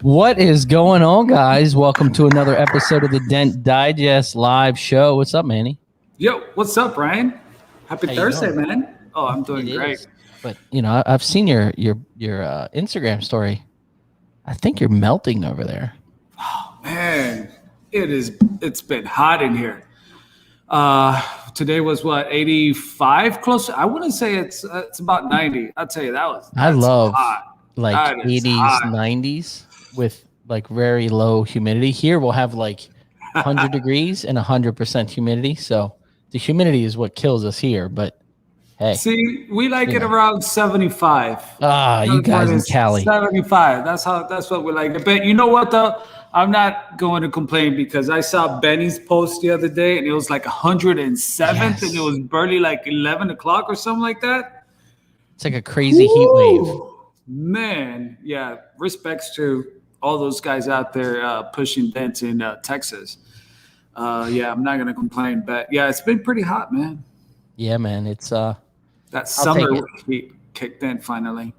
What is going on, guys? Welcome to another episode of the Dent Digest Live Show. What's up, Manny? Yo, what's up, Ryan? Happy Thursday, man. Oh, I'm doing great. But I've seen your Instagram story. I think you're melting over there. Oh, man, it's been hot in here. Today was what, 85? Close. I wouldn't say it's about 90. I'll tell you that's I love hot. like That is 80s, hot. 90s with like very low humidity. Here we'll have like 100 degrees and 100% humidity. So the humidity is what kills us here. But hey, See, we like it around 75. You guys in Cali. 75. That's what we like. But you know what though? I'm not going to complain because I saw Benny's post the other day and it was like 107th Yes. and it was barely like 11 o'clock or something like that. It's like a crazy heat wave. Man, yeah. Respects to all those guys out there pushing dents in Texas. Yeah, I'm not going to complain. But yeah, it's been pretty hot, man. Yeah, man. It's That summer heat kicked in finally.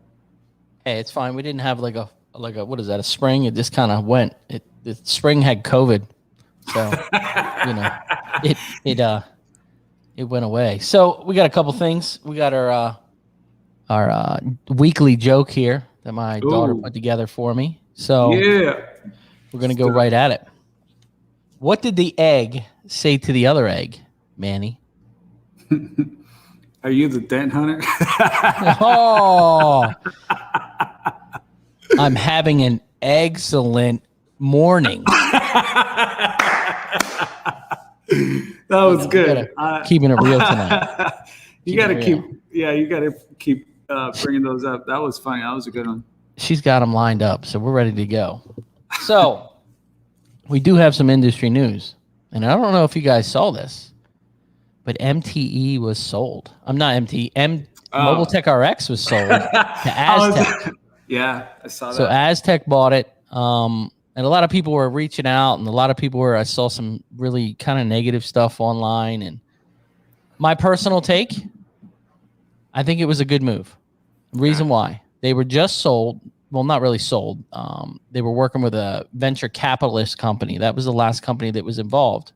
Hey, it's fine. We didn't have like a what is that? A spring? It just kind of went. The spring had COVID, so it went away. So we got a couple things. We got our weekly joke here that my daughter put together for me. So yeah, we're gonna go right at it. What did the egg say to the other egg, Manny? Are you the dent hunter? Oh, I'm having an excellent morning. That was good. Keeping it real tonight. You got to keep bringing those up. That was funny. That was a good one. She's got them lined up, so we're ready to go. So we do have some industry news, and I don't know if you guys saw this, but MTE was sold. I'm not MTE. Mobile Tech RX was sold to AZTEC. Yeah, I saw that. So AZTEC bought it, and a lot of people were reaching out, and a lot of people I saw some really kind of negative stuff online. And my personal take, I think it was a good move. Reason why. They were just sold. Well, not really sold. They were working with a venture capitalist company. That was the last company that was involved.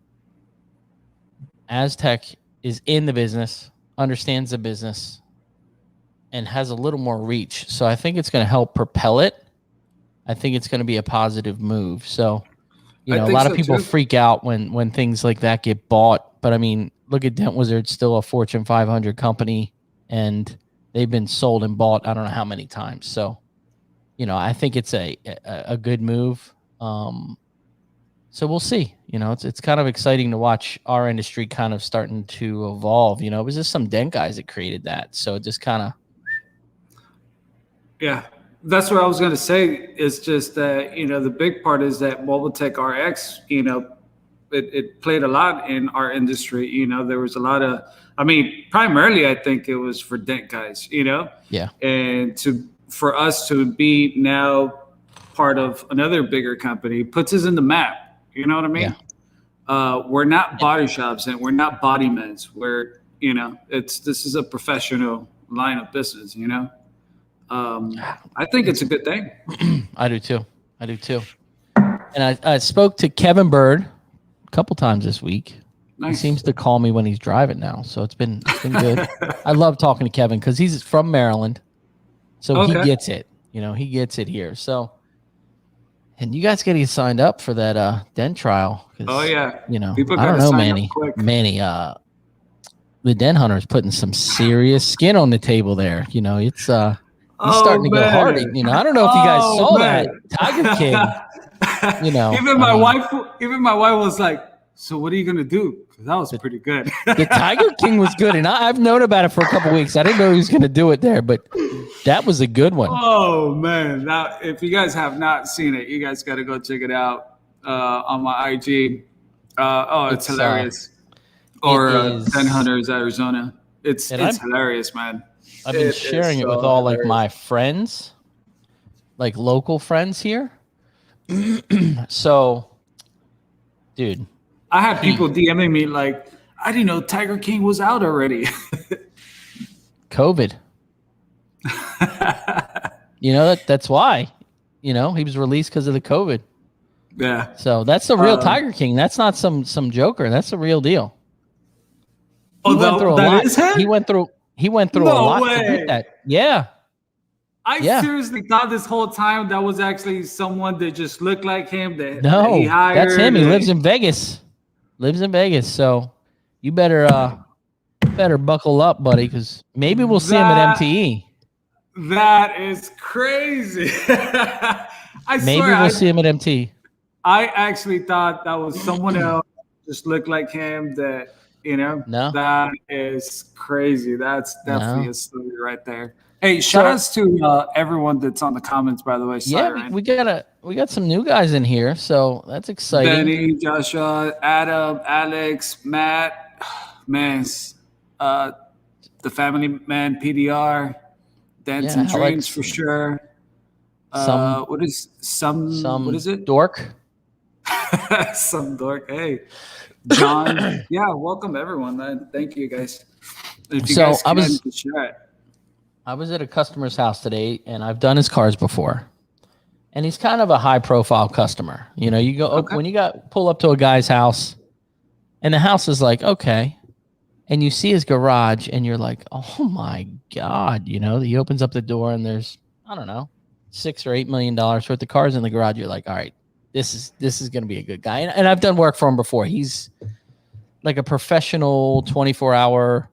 AZTEC is in the business, understands the business, and has a little more reach. So I think it's going to help propel it. I think it's going to be a positive move. So, a lot of people freak out when things like that get bought. But I mean, look at Dent Wizard, still a Fortune 500 company, and they've been sold and bought I don't know how many times. So, I think it's a good move. So we'll see. It's kind of exciting to watch our industry kind of starting to evolve. It was just some dent guys that created that. So it just kind of. Yeah, that's what I was going to say. It's just that, the big part is that Mobile Tech RX, it played a lot in our industry. There was a lot of, primarily I think it was for dent guys, Yeah. And for us to be now part of another bigger company puts us in the map. You know what I mean? Yeah. We're not body shops and we're not body men's. This is a professional line of business, I think it's a good thing. I do too. And I spoke to Kevin Bird a couple times this week. Nice. He seems to call me when he's driving now, so it's been good. I love talking to Kevin because he's from Maryland, so he gets it. He gets it here. So, and you guys getting signed up for that dent trial? Oh yeah. People I don't know, Manny. The dent hunter is putting some serious skin on the table there. It's he's starting to go hard. I don't know if you guys saw that Tiger King. Even my wife was like, "So what are you gonna do?" Because that was pretty good. The Tiger King was good, and I've known about it for a couple weeks. I didn't know he was gonna do it there, but that was a good one. Oh man! Now, if you guys have not seen it, you guys got to go check it out on my IG. It's hilarious. Dent Hunters Arizona. It's hilarious, man. I've been sharing it with all like my friends, like local friends here. So, dude, I had people DMing me like, I didn't know Tiger King was out already. COVID. That's why. You know, he was released because of the COVID. Yeah. So that's the real Tiger King. That's not some joker. That's the real deal. He went through a lot. Is him? He went through a lot to get that. Yeah. I seriously thought this whole time that was actually someone that just looked like him. That he hired. That's him. He lives in Vegas. So you better buckle up, buddy, because maybe we'll see him at MTE. That is crazy. Maybe we'll see him at MTE. I actually thought that was someone else. Just looked like him. That that is crazy. That's definitely a story right there. Hey, shout outs to everyone that's on the comments, by the way. Sorry, we got some new guys in here, so that's exciting. Benny, Joshua, Adam, Alex, Matt, man, the family man, PDR, Dents and Dreams for sure. What is it? Dork. Some dork. Hey, John. Yeah, welcome everyone, man. Thank you guys. If you guys can chat. I was at a customer's house today, and I've done his cars before. And he's kind of a high-profile customer. You know, you go when you pull up to a guy's house, and the house is like, okay, and you see his garage, and you're like, oh my God, you know, he opens up the door, and there's, I don't know, $6 or $8 million worth of cars in the garage. You're like, all right, this is going to be a good guy. And I've done work for him before. He's like a professional 24-hour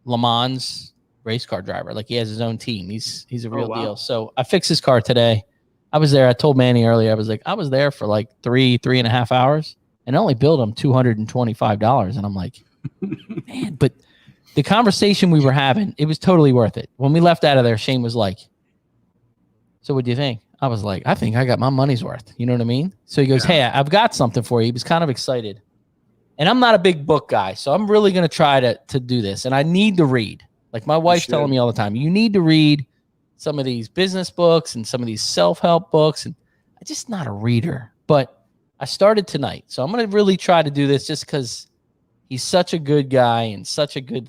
Le Mans race car driver. Like, he has his own team. He's a real deal. So I fixed his car today. I was there. I told Manny earlier, I was like, I was there for like 3.5 hours and only billed him $225. And I'm like, man, but the conversation we were having, it was totally worth it. When we left out of there, Shane was like, so what do you think? I was like, I think I got my money's worth. You know what I mean? So he goes, hey, I've got something for you. He was kind of excited. And I'm not a big book guy, so I'm really going to try to do this. And I need to read. Like, my wife's telling me all the time, you need to read some of these business books and some of these self-help books. And I'm just not a reader. But I started tonight. So I'm going to really try to do this just because he's such a good guy and such a good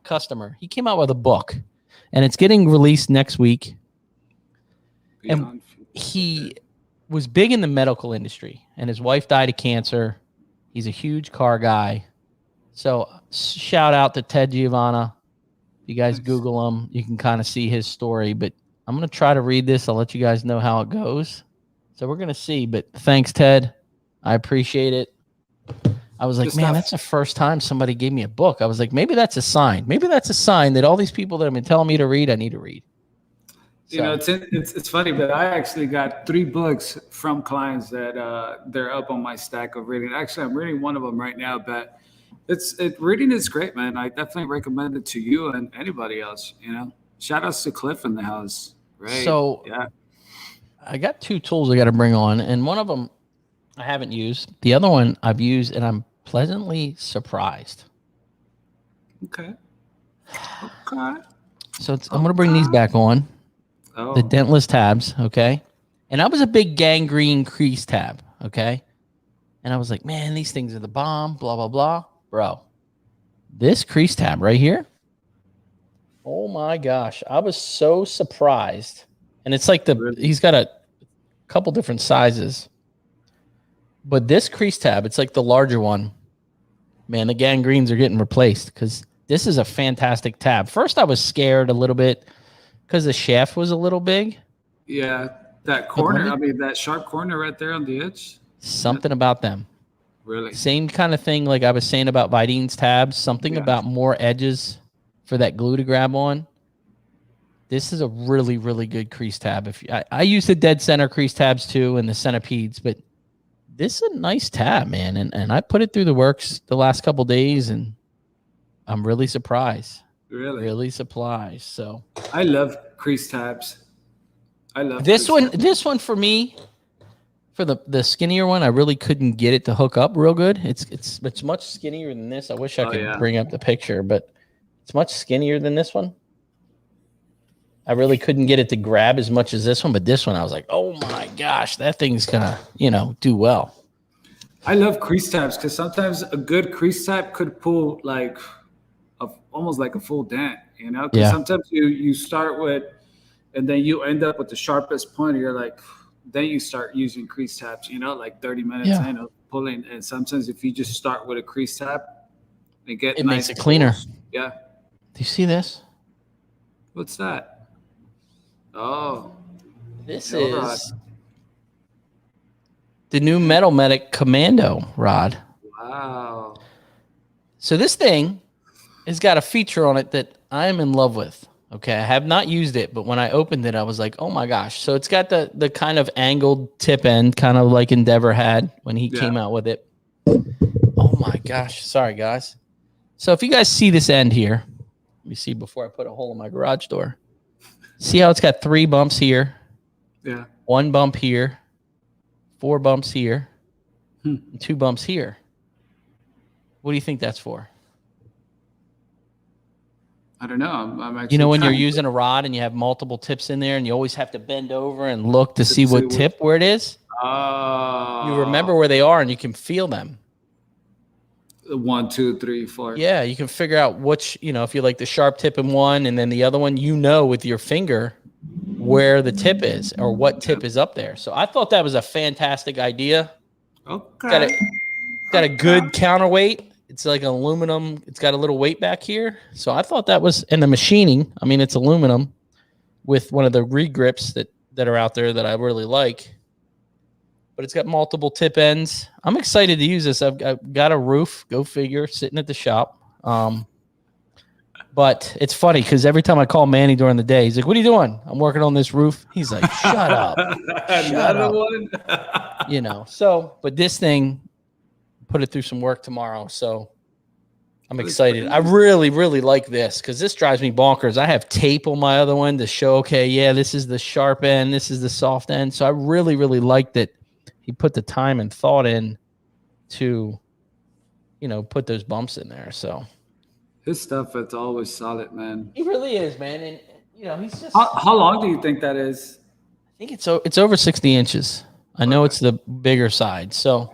customer. He came out with a book, and it's getting released next week. And he was big in the medical industry, and his wife died of cancer. He's a huge car guy. So shout out to Ted Giovanna. You guys Google him, you can kind of see his story, but I'm going to try to read this. I'll let you guys know how it goes. So we're going to see, but thanks, Ted. I appreciate it. I was like, man, that's the first time somebody gave me a book. I was like, maybe that's a sign. Maybe that's a sign that all these people that have been telling me to read, I need to read. So. You know, it's funny, but I actually got 3 books from clients that they're up on my stack of reading. Actually, I'm reading one of them right now, but reading is great, man. I definitely recommend it to you and anybody else. You know, shout outs to Cliff in the house. Right. So I got 2 tools I got to bring on, and one of them I haven't used. The other one I've used, and I'm pleasantly surprised. Okay. So I'm going to bring these back on. Oh. The dentless tabs. Okay. And I was a big gangrene crease tab. Okay. And I was like, man, these things are the bomb, blah, blah, blah. Bro, this crease tab right here, oh my gosh, I was so surprised. And it's like he's got a couple different sizes. But this crease tab, it's like the larger one. Man, the gangrenes are getting replaced because this is a fantastic tab. First, I was scared a little bit because the shaft was a little big. Yeah, that corner, that sharp corner right there on the edge. Something about them. Really? Same kind of thing like I was saying about Vidine's tabs. Something about more edges for that glue to grab on. This is a really, really good crease tab. I use the dead center crease tabs too and the centipedes, but this is a nice tab, man. And I put it through the works the last couple days, and I'm really surprised. Really surprised. So I love crease tabs. I love this one. This one for me. For the skinnier one, I really couldn't get it to hook up real good. It's much skinnier than this. I wish I could bring up the picture, but it's much skinnier than this one. I really couldn't get it to grab as much as this one, but this one I was like, oh my gosh, that thing's gonna, do well. I love crease tabs because sometimes a good crease tab could pull like almost like a full dent, Because sometimes you start with, and then you end up with the sharpest point. And you're like, then you start using crease tabs, like 30 minutes in of pulling. And sometimes if you just start with a crease tab and get it nice makes it cleaner. Yeah. Do you see this? What's that? Oh, this is rod. The new Metal Medic Commando rod. Wow. So this thing has got a feature on it that I am in love with. Okay, I have not used it, but when I opened it, I was like, oh my gosh. So it's got the kind of angled tip end, kind of like Endeavor had when he came out with it. Oh my gosh. Sorry, guys. So if you guys see this end here, let me see before I put a hole in my garage door. See how it's got 3 bumps here? Yeah. 1 bump here, 4 bumps here, and 2 bumps here. What do you think that's for? I don't know. I'm actually when you're using a rod and you have multiple tips in there and you always have to bend over and look to see what tip where it is. You remember where they are and you can feel them. 1, 2, 3, 4. Yeah, you can figure out which, if you like the sharp tip in one and then the other one, with your finger where the tip is or what tip is up there. So I thought that was a fantastic idea. Okay. Got a good counterweight. It's like aluminum. It's got a little weight back here. So I thought that was, and the machining, it's aluminum with one of the regrips that are out there that I really like. But it's got multiple tip ends. I'm excited to use this. I've got a roof, go figure, sitting at the shop. But it's funny because every time I call Manny during the day, he's like, what are you doing? I'm working on this roof. He's like, shut up. Shut up. One. But this thing, put it through some work tomorrow. So I'm excited. I really, really like this because this drives me bonkers. I have tape on my other one to show, this is the sharp end. This is the soft end. So I really, really like that he put the time and thought in to, put those bumps in there. So his stuff, it's always solid, man. He really is, man. And, he's just. How long do you think that is? I think it's over 60 inches. I know it's the bigger side. So.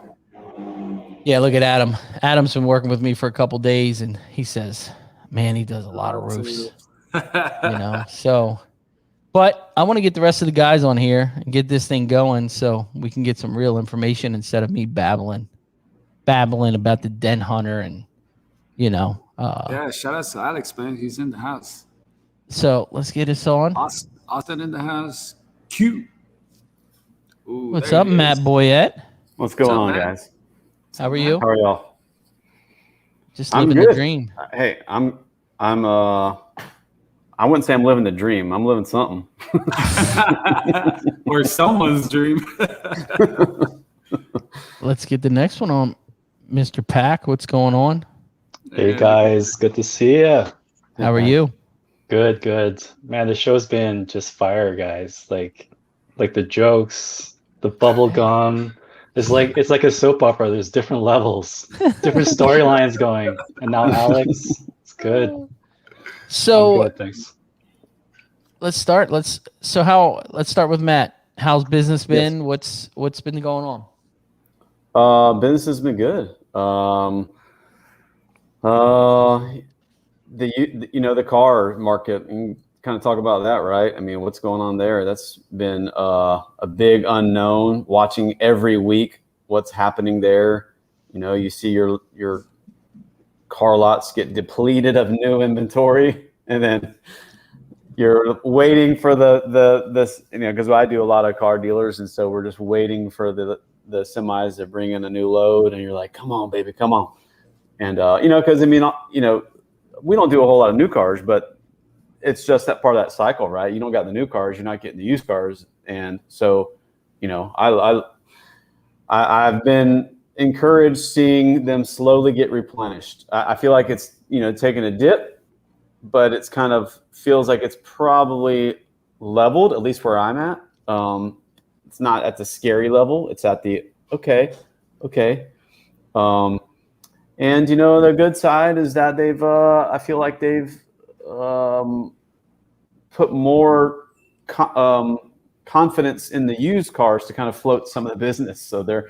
Yeah, look at Adam. Adam's been working with me for a couple days, and he says, man, he does a lot of roofs. So, but I want to get the rest of the guys on here and get this thing going so we can get some real information instead of me babbling about the Dent Hunter and, yeah, shout out to Alex, man. He's in the house. So let's get this on. Austin in the house. Q. Ooh, what's up, Matt Boyette? What's going on, guys? How are you? How are y'all? Just living the dream. Hey, I wouldn't say I'm living the dream. I'm living something. Or someone's dream. Let's get the next one on. Mr. Pack, what's going on? Hey guys, good to see you. How are you? Good. Man, the show's been just fire, guys. Like the jokes, the bubble gum. It's like a soap opera. There's different levels, different storylines going. And now Alex, it's good. So good, thanks. Let's start. Let's start with Matt. How's business been? Yes. What's been going on? Business has been good. The car market, and kind of talk about that, right? I mean, what's going on there? That's been a big unknown. Watching every week what's happening there. You see your car lots get depleted of new inventory, and then you're waiting for this, because I do a lot of car dealers, and so we're just waiting for the semis to bring in a new load, and you're like, come on, baby, come on. And because we don't do a whole lot of new cars, but it's just that part of that cycle, right? You don't got the new cars, you're not getting the used cars. And so, I've been encouraged seeing them slowly get replenished. I feel like it's, taking a dip, but it's kind of feels like it's probably leveled, at least where I'm at. It's not at the scary level. It's at the, okay. And, the good side is that they've, I feel like they've put more confidence in the used cars to kind of float some of the business. So they're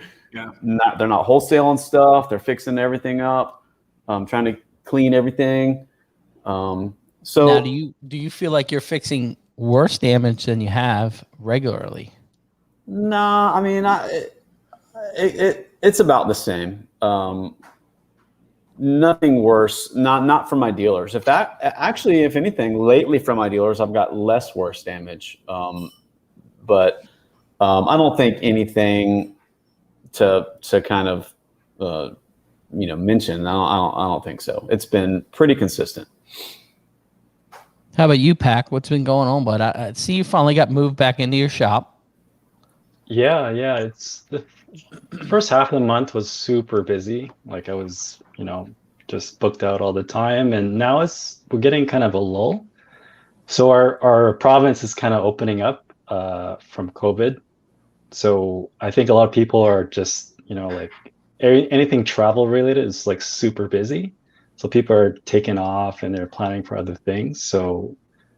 not wholesaling stuff. They're fixing everything up, trying to clean everything. So now, do you feel like you're fixing worse damage than you have regularly? Nah, I mean, it's about the same. Nothing worse. Not from my dealers. If anything, lately from my dealers, I've got less worse damage. But I don't think anything to kind of mention. I don't think so. It's been pretty consistent. How about you, Pac? What's been going on? But I see you finally got moved back into your shop. Yeah. It's the first half of the month was super busy. Like I was, just booked out all the time, and now we're getting kind of a lull. So our province is kind of opening up from COVID. So I think a lot of people are just, like anything travel related is like super busy. So people are taking off and they're planning for other things. So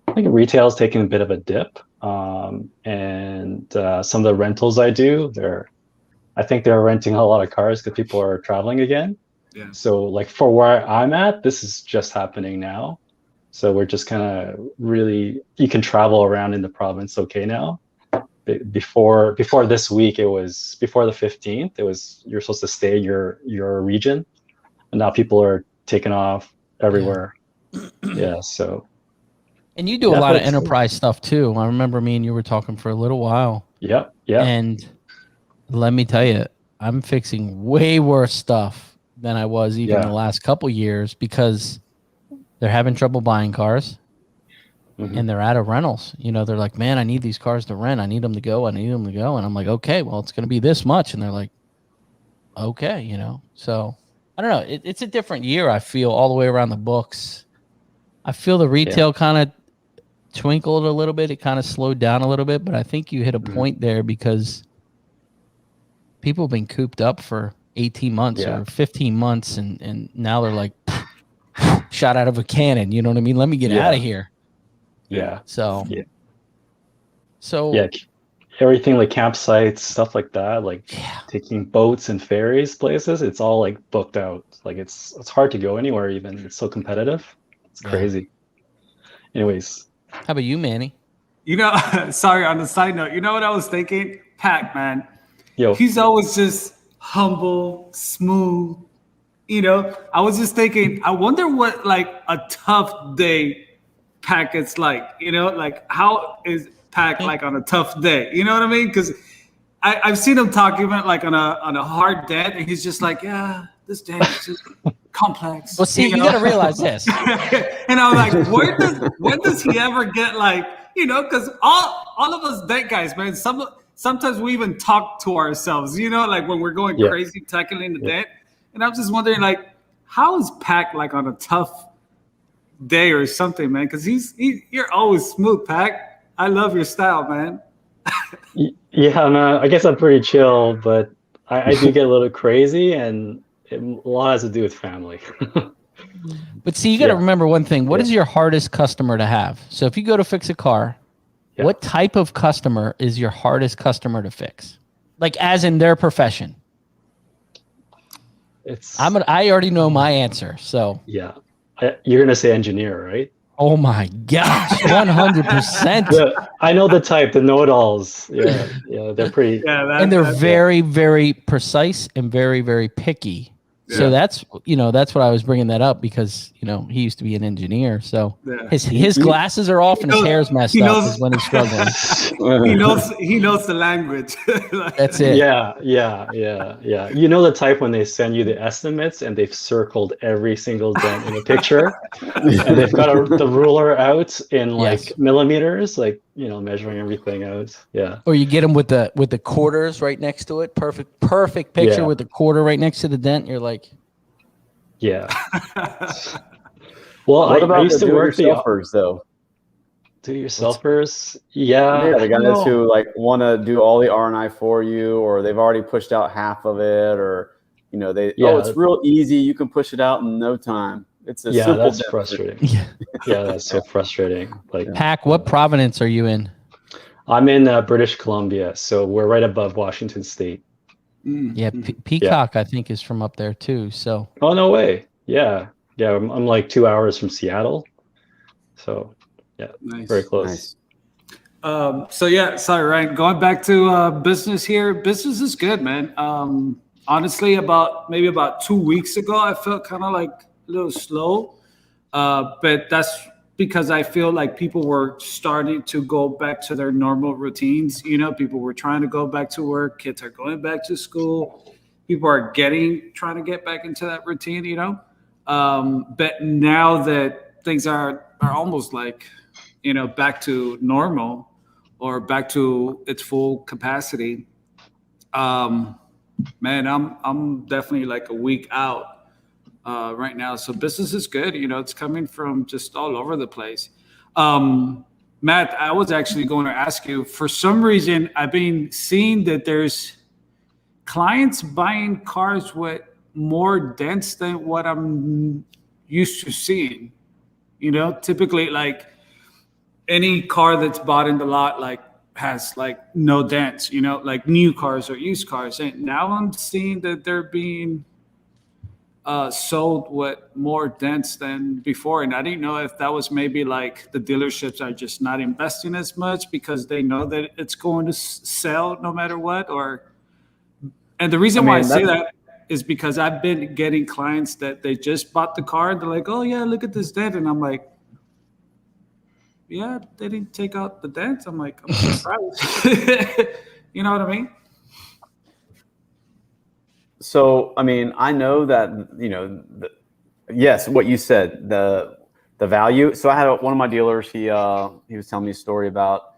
I think retail is taking a bit of a dip. And some of the rentals I do, I think they're renting a lot of cars because people are traveling again. Yeah. So like for where I'm at, this is just happening now. So we're just kind of really, you can travel around in the province okay now. Before this week, before the 15th, you're supposed to stay your region. And now people are taking off everywhere. Yeah, so. And you do a lot of enterprise stuff too. I remember me and you were talking for a little while. Yeah. And let me tell you, I'm fixing way worse stuff than I was even the last couple years because they're having trouble buying cars. Mm-hmm. And they're out of rentals. They're like, man, I need these cars to rent. I need them to go. And I'm like, okay, well, it's going to be this much. And they're like, okay, So I don't know. It's a different year, I feel, all the way around the books. I feel the retail kind of twinkled a little bit. It kind of slowed down a little bit. But I think you hit a point there because people have been cooped up for 18 months or 15 months. And now they're like, shot out of a cannon. You know what I mean? Let me get out of here. Yeah. So everything like campsites, stuff like that, like taking boats and ferries places, it's all like booked out. Like it's hard to go anywhere even. It's so competitive. It's crazy. Anyways. How about you, Manny? Sorry, on the side note, you know what I was thinking? Pac, man. Yo. He's always just humble, smooth. I was just thinking, I wonder what like a tough day Pac it's like, like how is Pac like on a tough day? You know what I mean? Because I've seen him talk even like on a hard dent, and he's just like, yeah, this dent is just complex. Well, see, you got to realize this. And I'm like, when does he ever get like, because all of us dent guys, man, sometimes we even talk to ourselves, like when we're going crazy tackling the dent. And I'm just wondering, like, how is Pac like on a tough day or something, man? Because you're always smooth, Pac. I love your style, man. Yeah, man. I guess I'm pretty chill, but I do get a little crazy, and a lot has to do with family. But see, you got to remember one thing. What is your hardest customer to have? So if you go to fix a car, what type of customer is your hardest customer to fix? Like as in their profession? I already know my answer. So yeah, you're gonna say engineer, right? Oh my gosh, 100%. I know the type, the know-it-alls. Yeah, they're pretty. And they're very, very precise and very, very picky. Yeah. So that's what I was bringing that up because, he used to be an engineer. So his glasses are off and his hair's messed up is when he's struggling. he knows the language. That's it. Yeah. You know the type when they send you the estimates and they've circled every single dent in the picture and they've got the ruler out in like millimeters, like, measuring everything out. Yeah. Or you get them with the quarters right next to it. Perfect picture with the quarter right next to the dent. You're like, yeah. Well, I used to work do-it-yourselfers though. Do-it-yourselfers, yeah. The guys who like want to do all the R&I for you, or they've already pushed out half of it, or it's real easy. You can push it out in no time. It's a simple. That's frustrating. Yeah, that's so frustrating. Like, Pac, what province are you in? I'm in British Columbia, so we're right above Washington State. Yeah, Peacock, I think, is from up there too. So. Oh no way! Yeah. I'm like 2 hours from Seattle, so very close. Nice. So yeah, sorry, Ryan. Going back to business here. Business is good, man. Honestly, maybe about 2 weeks ago, I felt kind of like a little slow, but that's because I feel like people were starting to go back to their normal routines. You know, people were trying to go back to work. Kids are going back to school. People are trying to get back into that routine. You know, but now that things are almost like, you know, back to normal or back to its full capacity, man, I'm definitely like a week out right now. So business is good. You know, it's coming from just all over the place. Matt, I was actually going to ask you, for some reason, I've been seeing that there's clients buying cars with more dents than what I'm used to seeing. You know, typically like any car that's bought in the lot, like, has like no dents, you know, like new cars or used cars. And now I'm seeing that they're being sold with more dents than before. And I didn't know if that was maybe like the dealerships are just not investing as much because they know that it's going to sell no matter what. And the reason why I say that is because I've been getting clients that they just bought the car. They're like, oh yeah, look at this dent. And I'm like, yeah, they didn't take out the dents. I'm like, I'm surprised. You know what I mean? So, I mean, I know that, you know, yes, what you said, the value. So I had one of my dealers, he was telling me a story about,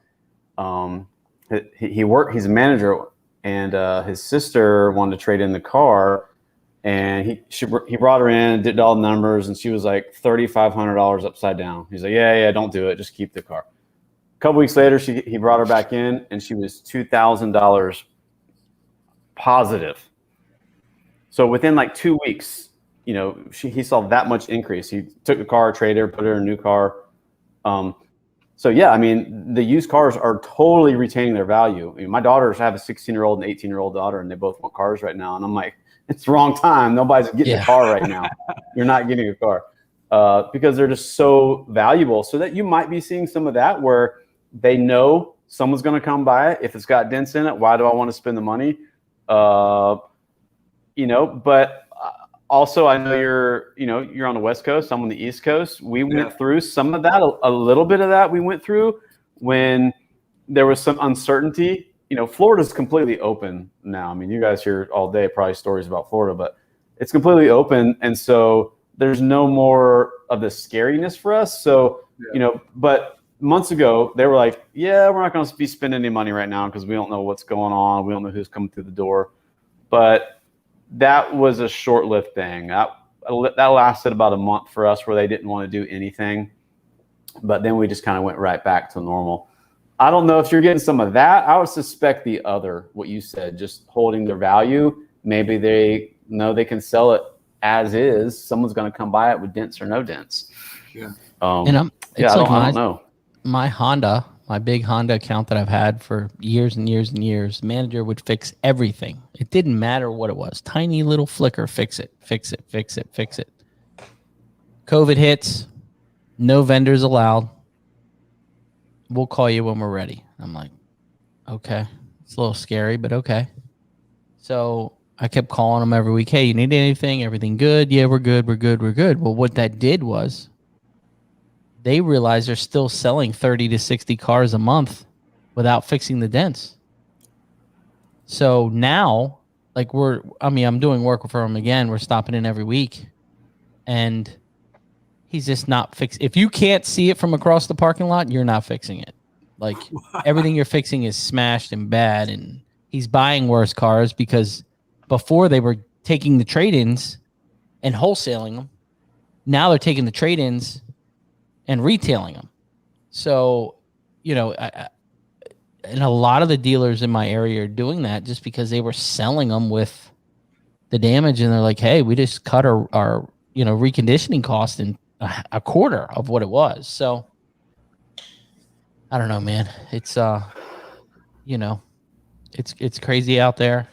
he's a manager, and his sister wanted to trade in the car, and he brought her in, did all the numbers, and she was like $3,500 upside down. He's like, yeah, don't do it. Just keep the car. A couple weeks later, he brought her back in, and she was $2,000 positive. So within like 2 weeks, you know, he saw that much increase. He took the car, traded her, put her in a new car. So yeah, I mean, the used cars are totally retaining their value. I mean, my daughters have a 16-year-old and 18-year-old daughter, and they both want cars right now. And I'm like, it's the wrong time. Nobody's getting a car right now. You're not getting a car because they're just so valuable. So that you might be seeing some of that where they know someone's going to come buy it. If it's got dents in it, why do I want to spend the money? You know, but also I know you're on the West Coast. I'm on the East Coast. We went through some of that, a little bit of that we went through when there was some uncertainty. You know, Florida's completely open now. I mean, you guys hear all day probably stories about Florida, but it's completely open. And so there's no more of the scariness for us. So, you know, but months ago, they were like, yeah, we're not going to be spending any money right now because we don't know what's going on. We don't know who's coming through the door. But that was a short-lived thing. That lasted about a month for us where they didn't want to do anything. But then we just kind of went right back to normal. I don't know if you're getting some of that. I would suspect the other, what you said, just holding their value. Maybe they know they can sell it as is. Someone's going to come buy it with dents or no dents. Yeah. I don't know. My Honda, my big Honda account that I've had for years and years and years, manager would fix everything. It didn't matter what it was. Tiny little flicker, fix it. COVID hits, no vendors allowed. We'll call you when we're ready. I'm like, okay. It's a little scary, but okay. So I kept calling them every week. Hey, you need anything? Everything good? Yeah, we're good. Well, what that did was they realized they're still selling 30 to 60 cars a month without fixing the dents. So now, like I'm doing work for him again. We're stopping in every week. And he's just not fixing. If you can't see it from across the parking lot, you're not fixing it. Like everything you're fixing is smashed and bad. And he's buying worse cars because before they were taking the trade-ins and wholesaling them. Now they're taking the trade-ins and retailing them. So, you know, and a lot of the dealers in my area are doing that just because they were selling them with the damage. And they're like, hey, we just cut our reconditioning cost in a quarter of what it was. So I don't know, man. It's it's crazy out there.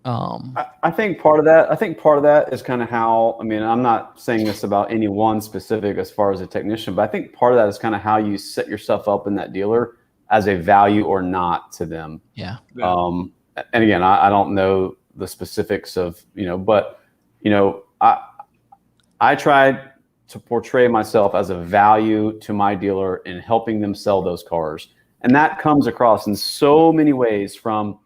I think part of that is kind of how, I mean, I'm not saying this about any one specific as far as a technician, but I think part of that is kind of how you set yourself up in that dealer as a value or not to them. Yeah. And again, I don't know the specifics of, but, I tried to portray myself as a value to my dealer in helping them sell those cars. And that comes across in so many ways, from,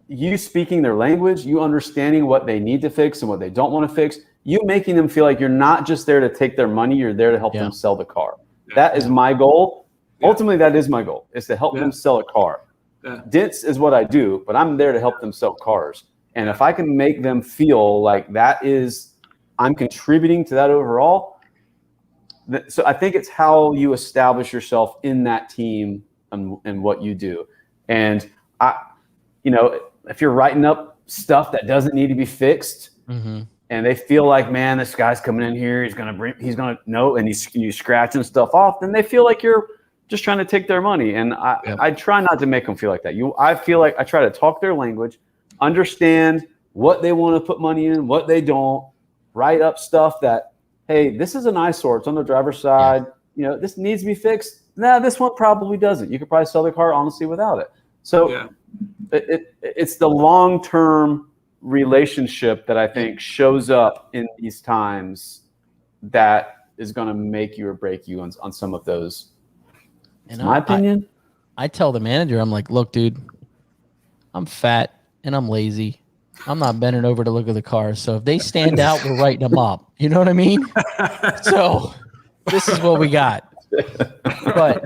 you speaking their language, you understanding what they need to fix and what they don't want to fix, you making them feel like you're not just there to take their money, you're there to help them sell the car. That is my goal. Ultimately, that is my goal, is to help them sell a car. Dents is what I do, but I'm there to help them sell cars. And if I can make them feel like I'm contributing to that overall, so I think it's how you establish yourself in that team and what you do. And if you're writing up stuff that doesn't need to be fixed, and they feel like, man, this guy's coming in here, he's gonna know, and you scratching stuff off, then they feel like you're just trying to take their money. And I try not to make them feel like that. I feel like I try to talk their language, understand what they want to put money in, what they don't, write up stuff that, hey, this is an eyesore, it's on the driver's side, this needs to be fixed. Nah, this one probably doesn't. You could probably sell the car honestly without it. So it's the long-term relationship that I think shows up in these times that is going to make you or break you on some of those. In my opinion. I tell the manager, I'm like, look, dude, I'm fat and I'm lazy. I'm not bending over to look at the cars. So if they stand out, we're writing them up. You know what I mean? So this is what we got. But,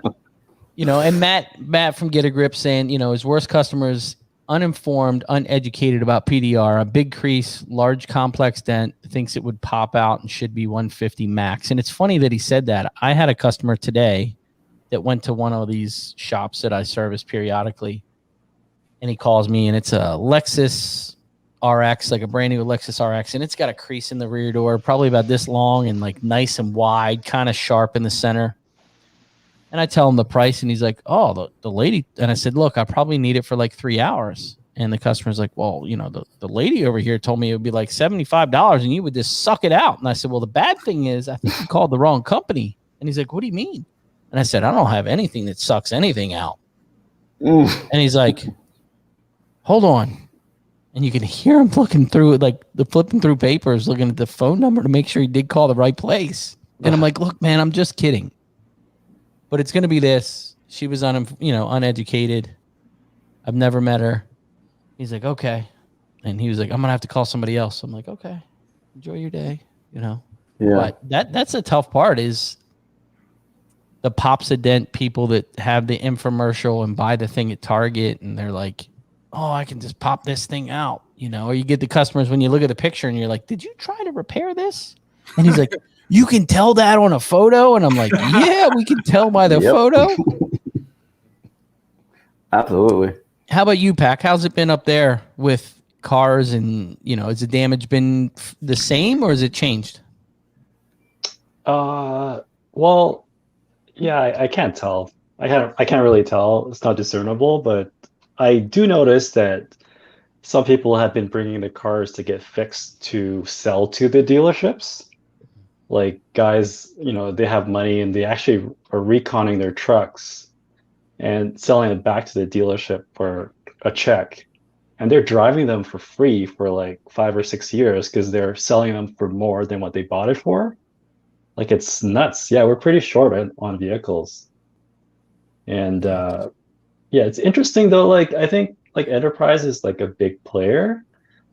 and Matt from Get a Grip saying, his worst customers, uninformed, uneducated about PDR, a big crease, large complex dent, thinks it would pop out and should be 150 max. And it's funny that he said that. I had a customer today that went to one of these shops that I service periodically, and he calls me, and it's a Lexus RX, like a brand new Lexus RX, and it's got a crease in the rear door, probably about this long and like nice and wide, kind of sharp in the center. And I tell him the price, and he's like, oh, the lady. And I said, look, I probably need it for like 3 hours. And the customer's like, well, the lady over here told me it would be like $75 and you would just suck it out. And I said, well, the bad thing is I think you called the wrong company. And he's like, what do you mean? And I said, I don't have anything that sucks anything out. And he's like, hold on. And you can hear him looking through it, like the flipping through papers, looking at the phone number to make sure he did call the right place. And I'm like, look, man, I'm just kidding. But it's going to be this. She was uneducated. I've never met her. He's like, okay. And he was like, I'm going to have to call somebody else. I'm like, okay, enjoy your day, Yeah. But that's a tough part, is the Pops a Dent people that have the infomercial and buy the thing at Target, and they're like, oh, I can just pop this thing out, or you get the customers when you look at the picture and you're like, did you try to repair this? And he's like, you can tell that on a photo. And I'm like, yeah, we can tell by the photo. Absolutely. How about you, Pac? How's it been up there with cars, and, has the damage been the same, or has it changed? Well, yeah, I can't tell. I can't really tell. It's not discernible, but I do notice that some people have been bringing the cars to get fixed to sell to the dealerships. Like guys, they have money and they actually are reconning their trucks and selling it back to the dealership for a check. And they're driving them for free for like 5 or 6 years because they're selling them for more than what they bought it for. Like, it's nuts. Yeah, we're pretty short on vehicles. And it's interesting though. Like, I think like Enterprise is like a big player.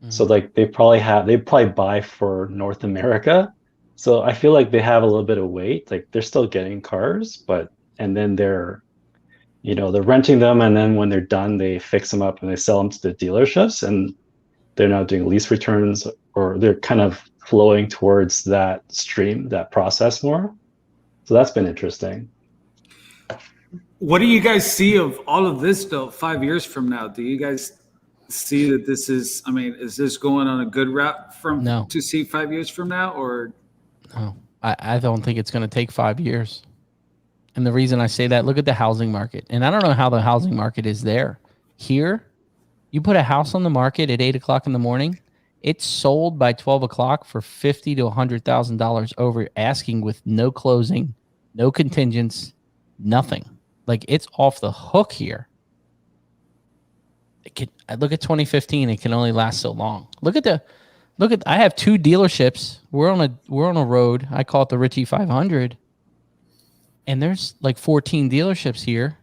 So like they probably buy for North America. So I feel like they have a little bit of weight. Like, they're still getting cars, and then they're renting them, and then when they're done, they fix them up and they sell them to the dealerships, and they're now doing lease returns, or they're kind of flowing towards that stream, that process more. So that's been interesting. What do you guys see of all of this though 5 years from now? Do you guys see that this is, is this going on a good route to see 5 years from now, or? No, I don't think it's going to take 5 years. And the reason I say that, look at the housing market. And I don't know how the housing market is there. Here, you put a house on the market at 8 o'clock in the morning, it's sold by 12 o'clock for $50,000 to $100,000 over asking with no closing, no contingents, nothing. Like, it's off the hook here. I look at 2015, it can only last so long. I have 2 dealerships. We're on a road. I call it the Ritchie 500. And there's like 14 dealerships here.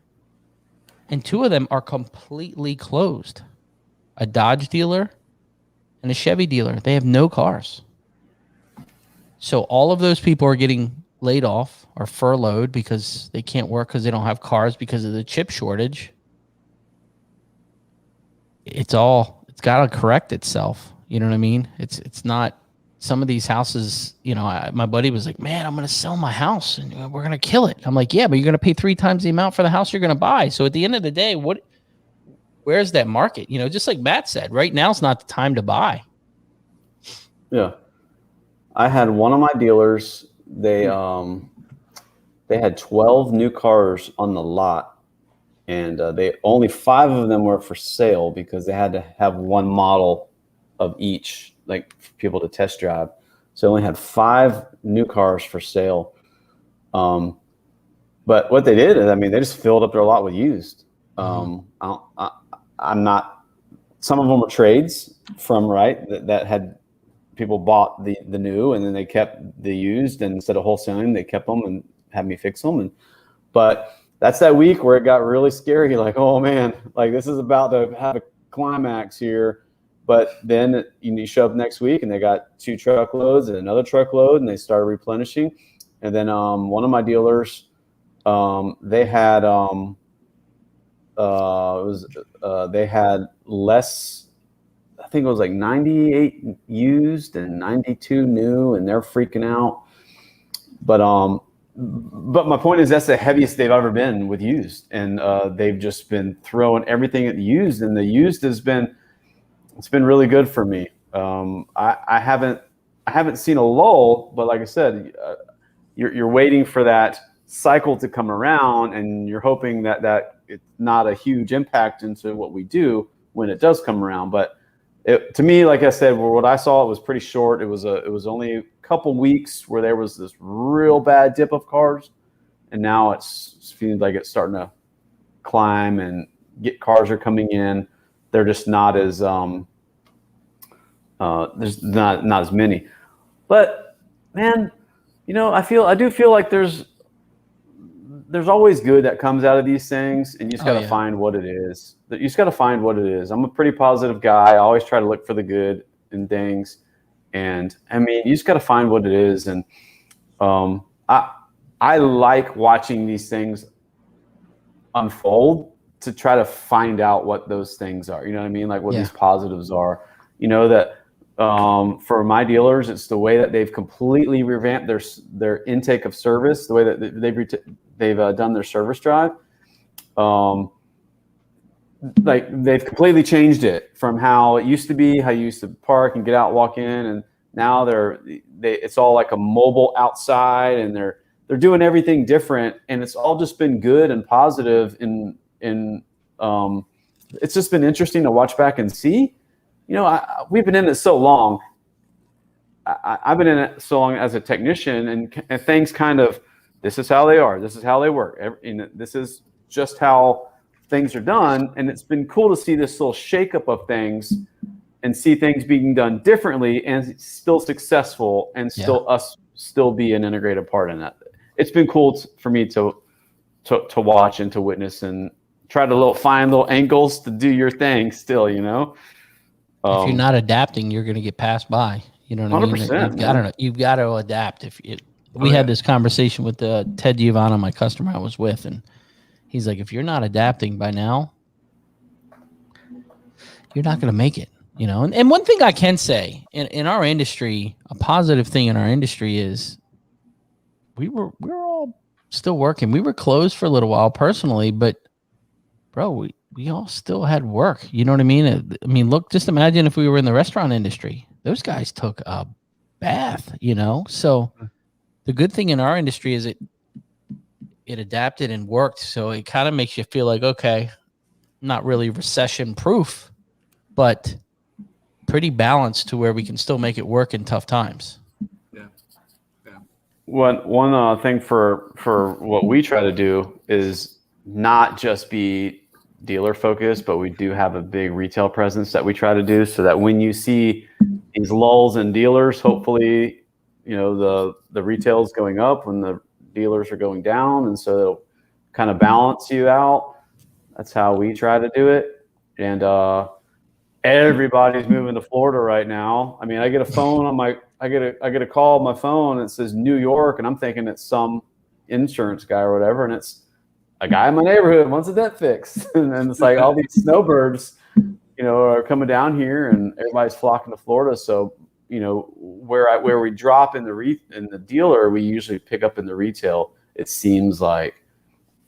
And 2 of them are completely closed. A Dodge dealer and a Chevy dealer. They have no cars. So all of those people are getting laid off or furloughed because they can't work because they don't have cars because of the chip shortage. It's got to correct itself. You know what I mean? It's not some of these houses, you know, my buddy was like, man, I'm going to sell my house and we're going to kill it. I'm like, yeah, but you're going to pay 3 times the amount for the house you're going to buy. So at the end of the day, where's that market? You know, just like Matt said, right now is not the time to buy. Yeah. I had one of my dealers, they had 12 new cars on the lot. And they only 5 of them were for sale because they had to have one model of each, like, for people to test drive. So they only had 5 new cars for sale. But what they did is, I mean, they just filled up their lot with used. I'm not. Some of them were trades from that had people bought the new and then they kept the used, and instead of wholesaling, they kept them and had me fix them. But that's that week where it got really scary. Like, oh man, like this is about to have a climax here. But then you show up next week and they got 2 truckloads and another truckload, and they started replenishing. And then one of my dealers, they had they had less. I think it was like 98 used and 92 new, and they're freaking out. But my point is, that's the heaviest they've ever been with used, and they've just been throwing everything at the used, and the used it's been really good for me. I haven't seen a lull, but like I said, you're waiting for that cycle to come around, and you're hoping that it's not a huge impact into what we do when it does come around. But to me, like I said, what I saw, it was pretty short. It was only a couple weeks where there was this real bad dip of cars, and now it feels like it's starting to climb, and cars are coming in. They're just not as there's not as many. But man, you know, I do feel like there's always good that comes out of these things, and you just got to find what it is. You just got to find what it is. I'm a pretty positive guy. I always try to look for the good in things, and I mean, you just got to find what it is. And I like watching these things unfold to try to find out what those things are. You know what I mean? Like what these positives are. You know, that for my dealers, it's the way that they've completely revamped their intake of service, the way that they've done their service drive. Like they've completely changed it from how it used to be, how you used to park and get out, walk in, and now it's all like a mobile outside, and they're doing everything different, and it's all just been good and positive. It's just been interesting to watch back and see. You know, we've been in it so long. I've been in it so long as a technician, and things kind of, this is how they are. This is how they work. This is just how things are done. And it's been cool to see this little shakeup of things and see things being done differently and still successful, and still be an integrated part in that. It's been cool for me to watch and to witness and try to find little angles to do your thing still, you know. If you're not adapting, you're going to get passed by. You know what I mean? 100%. You've got to adapt. We had this conversation with Ted Giovanna, my customer I was with, and he's like, if you're not adapting by now, you're not going to make it. You know, and one thing I can say in our industry, a positive thing in our industry is we were all still working. We were closed for a little while personally, but bro, we all still had work. You know what I mean? I mean, look, just imagine if we were in the restaurant industry. Those guys took a bath, you know? So the good thing in our industry is it adapted and worked. So it kind of makes you feel like, okay, not really recession proof, but pretty balanced to where we can still make it work in tough times. Yeah. One thing for what we try to do is not just be dealer focused, but we do have a big retail presence that we try to do, so that when you see these lulls in dealers, hopefully, the retail is going up when the dealers are going down, and so it'll kind of balance you out. That's how we try to do it. And everybody's moving to Florida right now. I mean, I get a phone on I get a call on my phone that says New York, and I'm thinking it's some insurance guy or whatever, and it's a guy in my neighborhood wants a dent fix. And then it's like all these snowbirds, are coming down here, and everybody's flocking to Florida. So, where we drop in the dealer, we usually pick up in the retail, it seems like.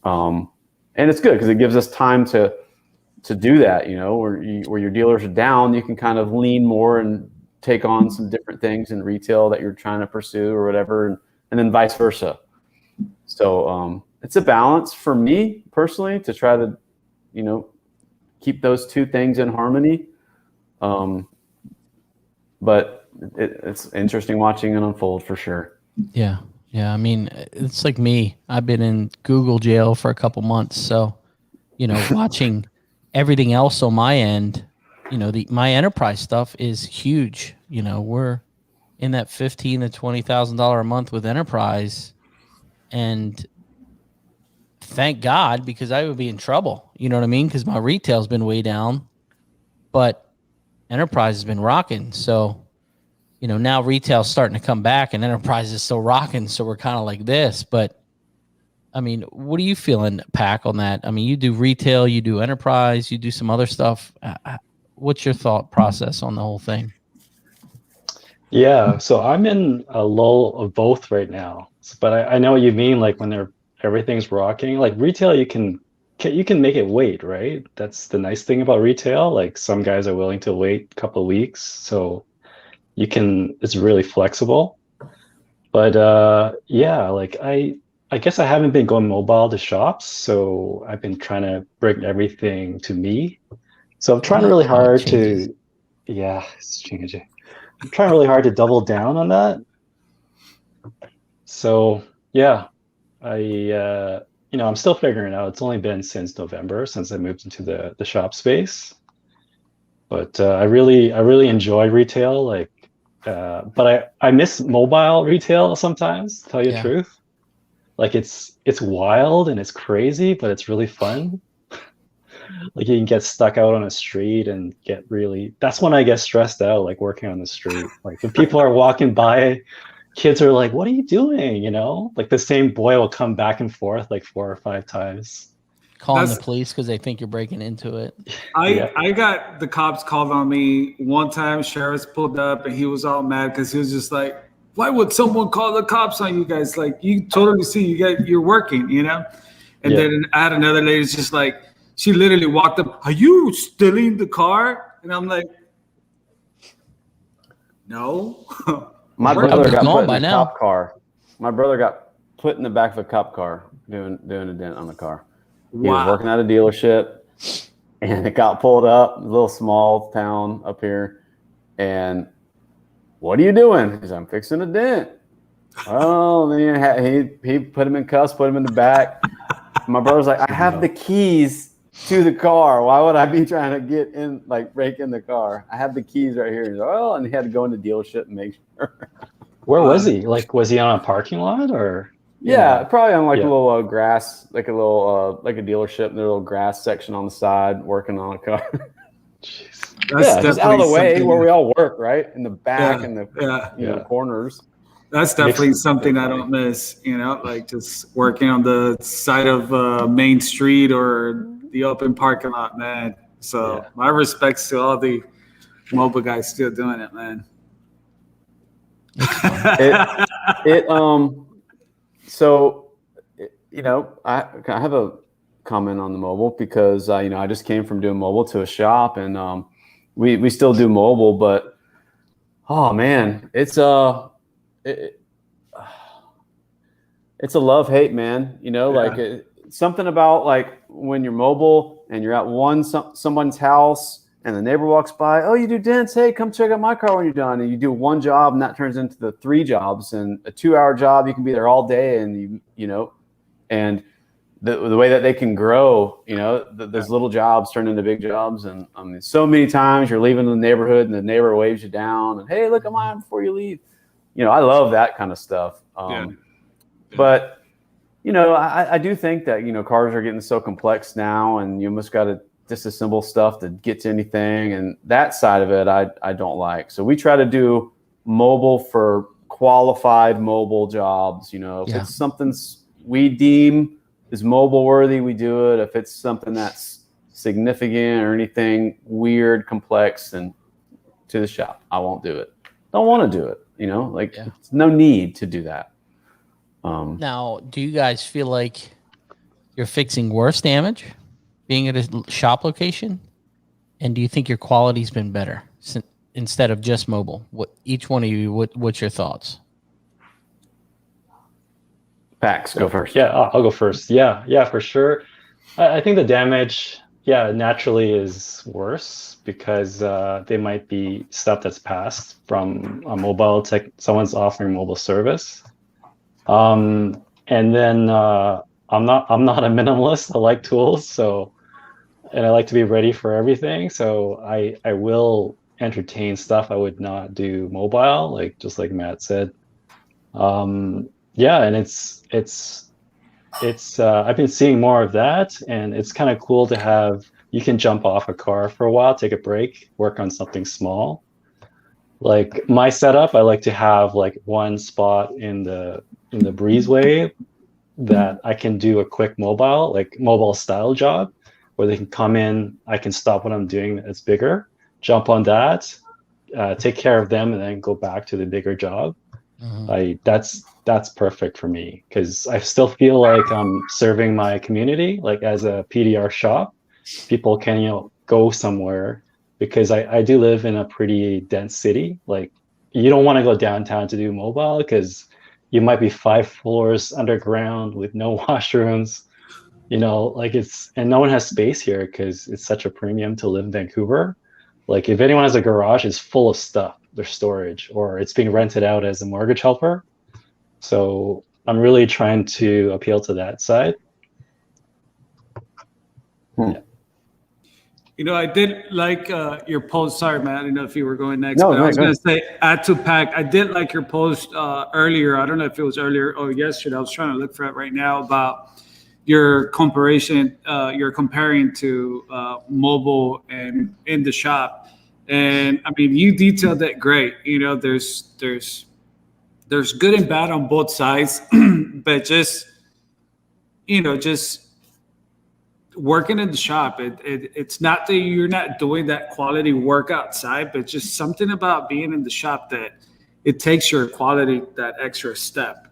And it's good because it gives us time to do that, where your dealers are down, you can kind of lean more and take on some different things in retail that you're trying to pursue or whatever, and then vice versa. So it's a balance for me personally to try to, keep those two things in harmony. But it's interesting watching it unfold for sure. Yeah. Yeah. I mean, it's like me. I've been in Google jail for a couple months. So, watching everything else on my end, my enterprise stuff is huge. We're in that $15,000 to $20,000 a month with enterprise, and thank God, because I would be in trouble. You know what I mean? Because my retail's been way down, but enterprise has been rocking. So, now retail's starting to come back and enterprise is still rocking. So we're kind of like this. But I mean, what are you feeling, Pac, on that? I mean, you do retail, you do enterprise, you do some other stuff. What's your thought process on the whole thing? Yeah, so I'm in a lull of both right now. But I know what you mean, like when everything's rocking. Like retail, you can make it wait, right? That's the nice thing about retail. Like some guys are willing to wait a couple of weeks, so it's really flexible. But yeah, like I guess I haven't been going mobile to shops, so I've been trying to bring everything to me. So I'm trying really hard to, it's changing. I'm trying really hard to double down on that. So yeah, I'm still figuring it out. It's only been since November since I moved into the shop space, but I really enjoy retail. Like, but I miss mobile retail sometimes. To tell you the truth, like it's wild and it's crazy, but it's really fun. Like you can get stuck out on a street and that's when I get stressed out, like working on the street. Like when people are walking by, kids are like, what are you doing? Like the same boy will come back and forth like 4 or 5 times. Calling the police because they think you're breaking into it. I got the cops called on me one time. Sheriff's pulled up and he was all mad because he was just like, why would someone call the cops on you guys? Like you totally see you're working, And then I had another lady just like, she literally walked up, are you stealing the car? And I'm like, no. My brother got put in a cop car. My brother got put in the back of a cop car doing a dent on the car. He was working at a dealership, and it got pulled up, a little small town up here. And what are you doing? He said, I'm fixing a dent. Oh, man, he put him in cuffs, put him in the back. My brother's like, I have the keys to the car. Why would I be trying to get in, like break in the car? I have the keys right here. He's like, and he had to go in the dealership and make sure. Where was he? Like, was he on a parking lot or? Yeah, probably on like a little grass, like a little like a dealership, and a little grass section on the side, working on a car. That's just out of the way where we all work, right? In the back and the corners. That's definitely something I don't miss, like just working on the side of Main Street or the open parking lot, man. So my respects to all the mobile guys still doing it, man. So, I have a comment on the mobile because, I just came from doing mobile to a shop, and we still do mobile, but, oh, man, it's a love-hate, man. something about like when you're mobile and you're at someone's house and the neighbor walks by, oh, you do dents? Hey, come check out my car when you're done. And you do one job and that turns into the 3 jobs, and a 2-hour job, you can be there all day. And and the way that they can grow, those little jobs turn into big jobs. And I mean, so many times you're leaving the neighborhood and the neighbor waves you down and, hey, look at mine before you leave. I love that kind of stuff. But I do think that, cars are getting so complex now, and you almost got to disassemble stuff to get to anything. And that side of it, I don't like. So we try to do mobile for qualified mobile jobs. If it's something we deem is mobile worthy, we do it. If it's something that's significant or anything weird, complex, then to the shop. I won't do it. Don't want to do it. It's no need to do that. Now, do you guys feel like you're fixing worse damage being at a shop location? And do you think your quality's been better instead of just mobile? Each one of you, what's your thoughts? Pax, go first. Yeah, I'll go first. Yeah, for sure. I think the damage, naturally is worse because they might be stuff that's passed from a mobile tech. Someone's offering mobile service. And then I'm not a minimalist. I like tools, and I like to be ready for everything. So I will entertain stuff I would not do mobile, just like Matt said. And it's I've been seeing more of that, and it's kind of cool to have. You can jump off a car for a while, take a break, work on something small. Like my setup, I like to have like one spot in the breezeway that I can do a quick mobile style job where they can come in, I can stop what I'm doing that's bigger, jump on that, take care of them, and then go back to the bigger job. That's perfect for me because I still feel like I'm serving my community, like as a PDR shop. People can, go somewhere because I do live in a pretty dense city. Like you don't want to go downtown to do mobile because you might be 5 floors underground with no washrooms, and no one has space here because it's such a premium to live in Vancouver. Like if anyone has a garage, it's full of stuff, their storage, or it's being rented out as a mortgage helper. So I'm really trying to appeal to that side. Yeah. I did like your post. Sorry, Matt. I don't know if you were going next. No, but I was going to go say, add to pack. I did like your post earlier. I don't know if it was earlier or yesterday. I was trying to look for it right now about your comparison. You're comparing to mobile and in the shop. And I mean, you detailed that great. There's good and bad on both sides, but just working in the shop, it's not that you're not doing that quality work outside, but just something about being in the shop that it takes your quality that extra step,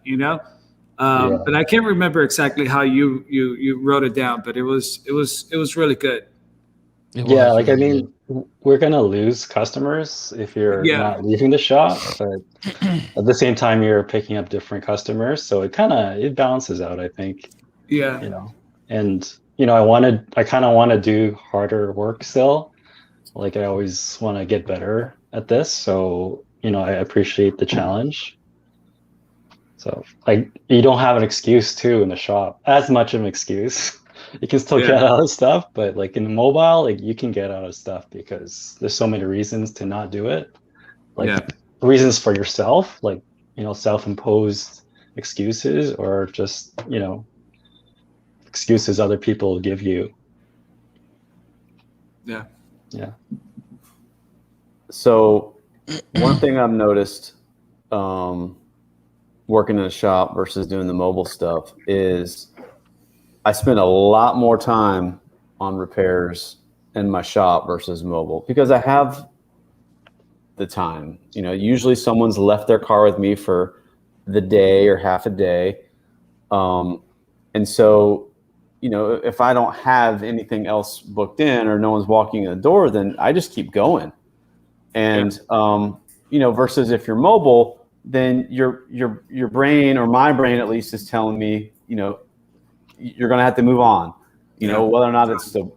But I can't remember exactly how you wrote it down, but it was really good. We're gonna lose customers if you're not leaving the shop, but at the same time you're picking up different customers, so it balances out, I think. And I kind of want to do harder work still. Like I always want to get better at this, so I appreciate the challenge. So you don't have an excuse too in the shop, as much of an excuse. You can still get out of stuff, but like in mobile, you can get out of stuff because there's so many reasons to not do it. Reasons for yourself, self-imposed excuses, or just excuses other people give you. Yeah. So one thing I've noticed working in a shop versus doing the mobile stuff is I spend a lot more time on repairs in my shop versus mobile because I have the time. Usually someone's left their car with me for the day or half a day. And so, if I don't have anything else booked in or no one's walking in the door, then I just keep going. And, versus if you're mobile, then your brain, or my brain at least, is telling me, you're going to have to move on. You know, whether or not it's the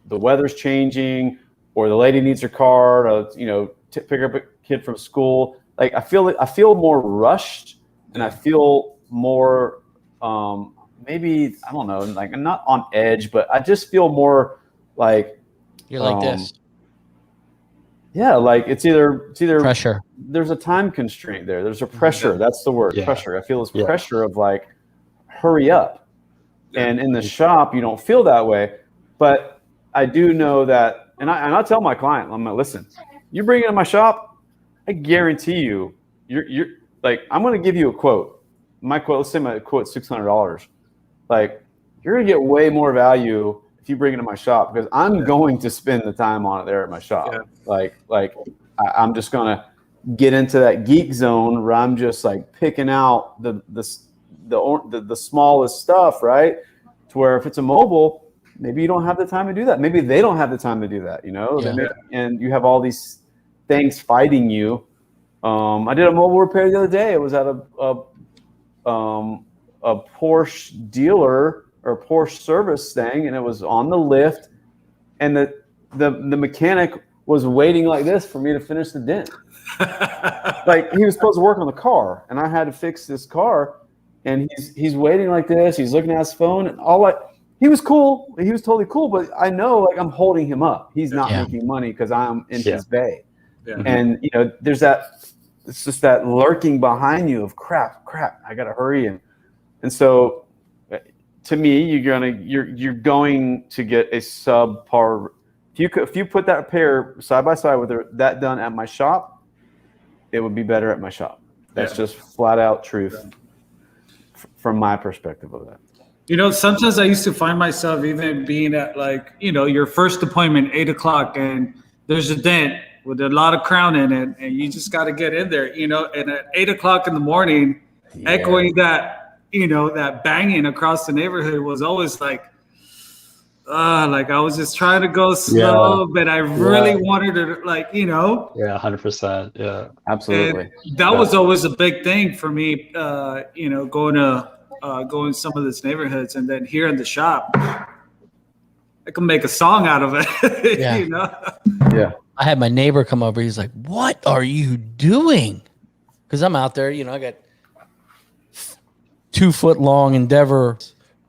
weather's changing or the lady needs her car, or, you know, pick up a kid from school. Like I feel more rushed, and I feel more maybe, I don't know, like I'm not on edge, but I just feel more like you're like this. Yeah, like it's either pressure. There's a time constraint there. There's a pressure. That's the word, pressure. I feel this pressure of like, hurry up. And in the shop, you don't feel that way. But I do know that, and I tell my client, I'm like, listen, you bring it in my shop, I guarantee you're like, I'm going to give you a quote. My quote, let's say my quote's $600. Like, you're going to get way more value if you bring it to my shop, because I'm going to spend the time on it there at my shop. Yeah. Like I'm just going to get into that geek zone where I'm just like picking out the smallest stuff, right? To where if it's a mobile, maybe you don't have the time to do that. Maybe they don't have the time to do that, you know? Yeah. And you have all these things fighting you. I did a mobile repair the other day. It was at a Porsche dealer or Porsche service thing, and it was on the lift, and the mechanic was waiting like this for me to finish the dent. Like, he was supposed to work on the car, and I had to fix this car, and he's waiting like this. He's looking at his phone, and he was cool. He was totally cool, but I know, like, I'm holding him up. He's not making money because I'm in his bay. Yeah. And, you know, there's it's just that lurking behind you of crap, I got to hurry. And so to me, you're going to get a subpar. If you put that pair side by side with that done at my shop, it would be better at my shop. That's just flat out truth from my perspective of that. You know, sometimes I used to find myself even being at, like, you know, your first appointment, 8 o'clock, and there's a dent with a lot of crown in it, and you just got to get in there, you know, and at 8 o'clock in the morning, echoing that, you know, that banging across the neighborhood was always like I was just trying to go slow, but I really wanted to, like, you know. Yeah, 100%. Yeah, absolutely. And that was always a big thing for me, you know, going some of these neighborhoods, and then here in the shop, I can make a song out of it. Yeah. You know? Yeah. I had my neighbor come over. He's like, "What are you doing?" Because I'm out there, you know, I got 2 foot long Endeavor.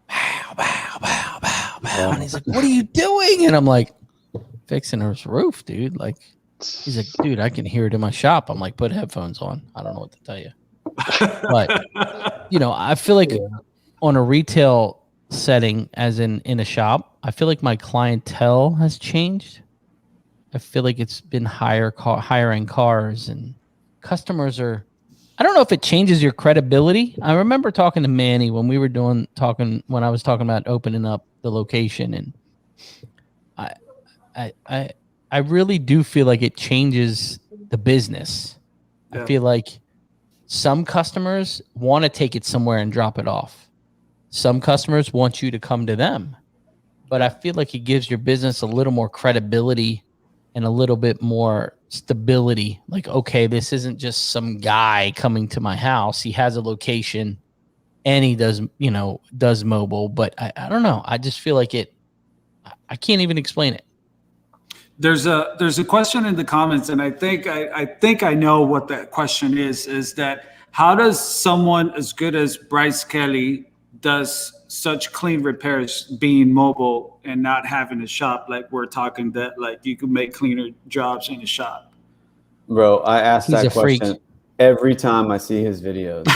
Bow, bow, bow, bow, bow. And he's like, "What are you doing?" And I'm like, "Fixing his roof, dude." Like, he's like, "Dude, I can hear it in my shop." I'm like, "Put headphones on." I don't know what to tell you. But, you know, I feel like on a retail setting, as in a shop, I feel like my clientele has changed. I feel like it's been hiring cars, and customers are, I don't know if it changes your credibility. I remember talking to Manny when we were when I was talking about opening up the location, and I really do feel like it changes the business. Yeah. I feel like some customers want to take it somewhere and drop it off. Some customers want you to come to them, but I feel like it gives your business a little more credibility and a little bit more stability. Like, okay, this isn't just some guy coming to my house. He has a location and he does mobile, but I don't know. I just feel like I can't even explain it. There's a question in the comments, and I think I know what that question is that how does someone as good as Bryce Kelly does such clean repairs being mobile and not having a shop? Like, we're talking that, like, you could make cleaner jobs in a shop. Bro, I ask that question every time I see his videos.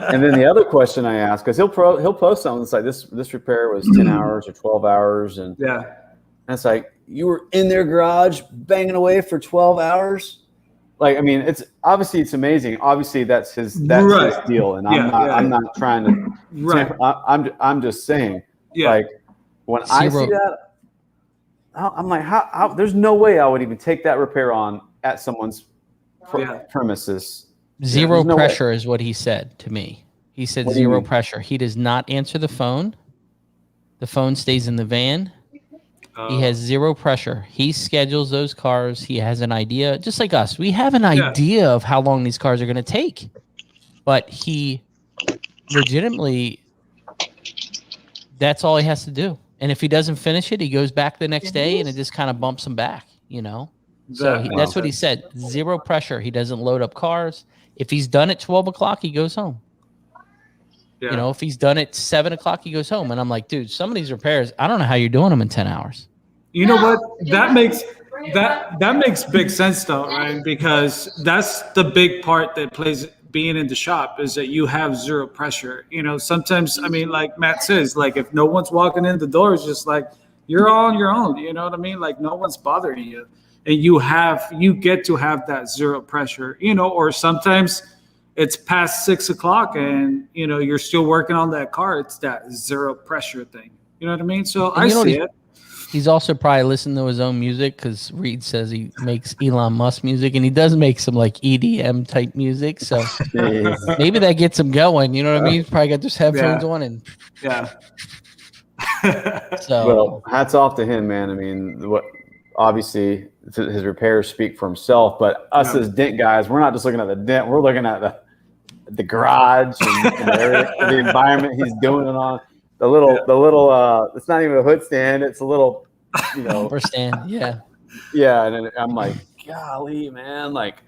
And then the other question I ask, because he'll post something that's like, this repair was 10 hours or 12 hours. And it's like, you were in their garage banging away for 12 hours. Like, I mean, it's amazing. Obviously that's his deal. And I'm not trying to, I'm just saying, like, when I see that, I'm like, how there's no way I would even take that repair on at someone's premises. Zero pressure is what he said to me. He said zero pressure. He does not answer the phone. The phone stays in the van. He has zero pressure. He schedules those cars. He has an idea, just like us. We have an idea of how long these cars are going to take. But he legitimately that's all he has to do. And if he doesn't finish it, he goes back the next day, and it just kind of bumps him back, you know? So that's what he said. 0 pressure. He doesn't load up cars. If he's done at 12 o'clock, he goes home. Yeah. You know, if he's done at 7 o'clock, he goes home. And I'm like, dude, some of these repairs, I don't know how you're doing them in 10 hours. You know what? That makes big sense though, right? Because that's the big part that plays being in the shop is that you have 0 pressure. You know, sometimes, I mean, like Matt says, like if no one's walking in the door, it's just like you're on your own. You know what I mean? Like no one's bothering you. And you get to have that 0 pressure, you know, or sometimes it's past 6 o'clock and, you know, you're still working on that car. It's that 0 pressure thing. You know what I mean? So I see it. He's also probably listening to his own music because Reed says he makes Elon Musk music, and he does make some like EDM type music. So maybe that gets him going. You know what I mean? He's probably got those headphones on and So well, hats off to him, man. I mean, obviously his repairs speak for himself, but us as dent guys, we're not just looking at the dent. We're looking at the garage and the environment he's doing it on. The little it's not even a hood stand, it's a little, you know, bumper stand. Yeah, and then I'm like, golly, man, like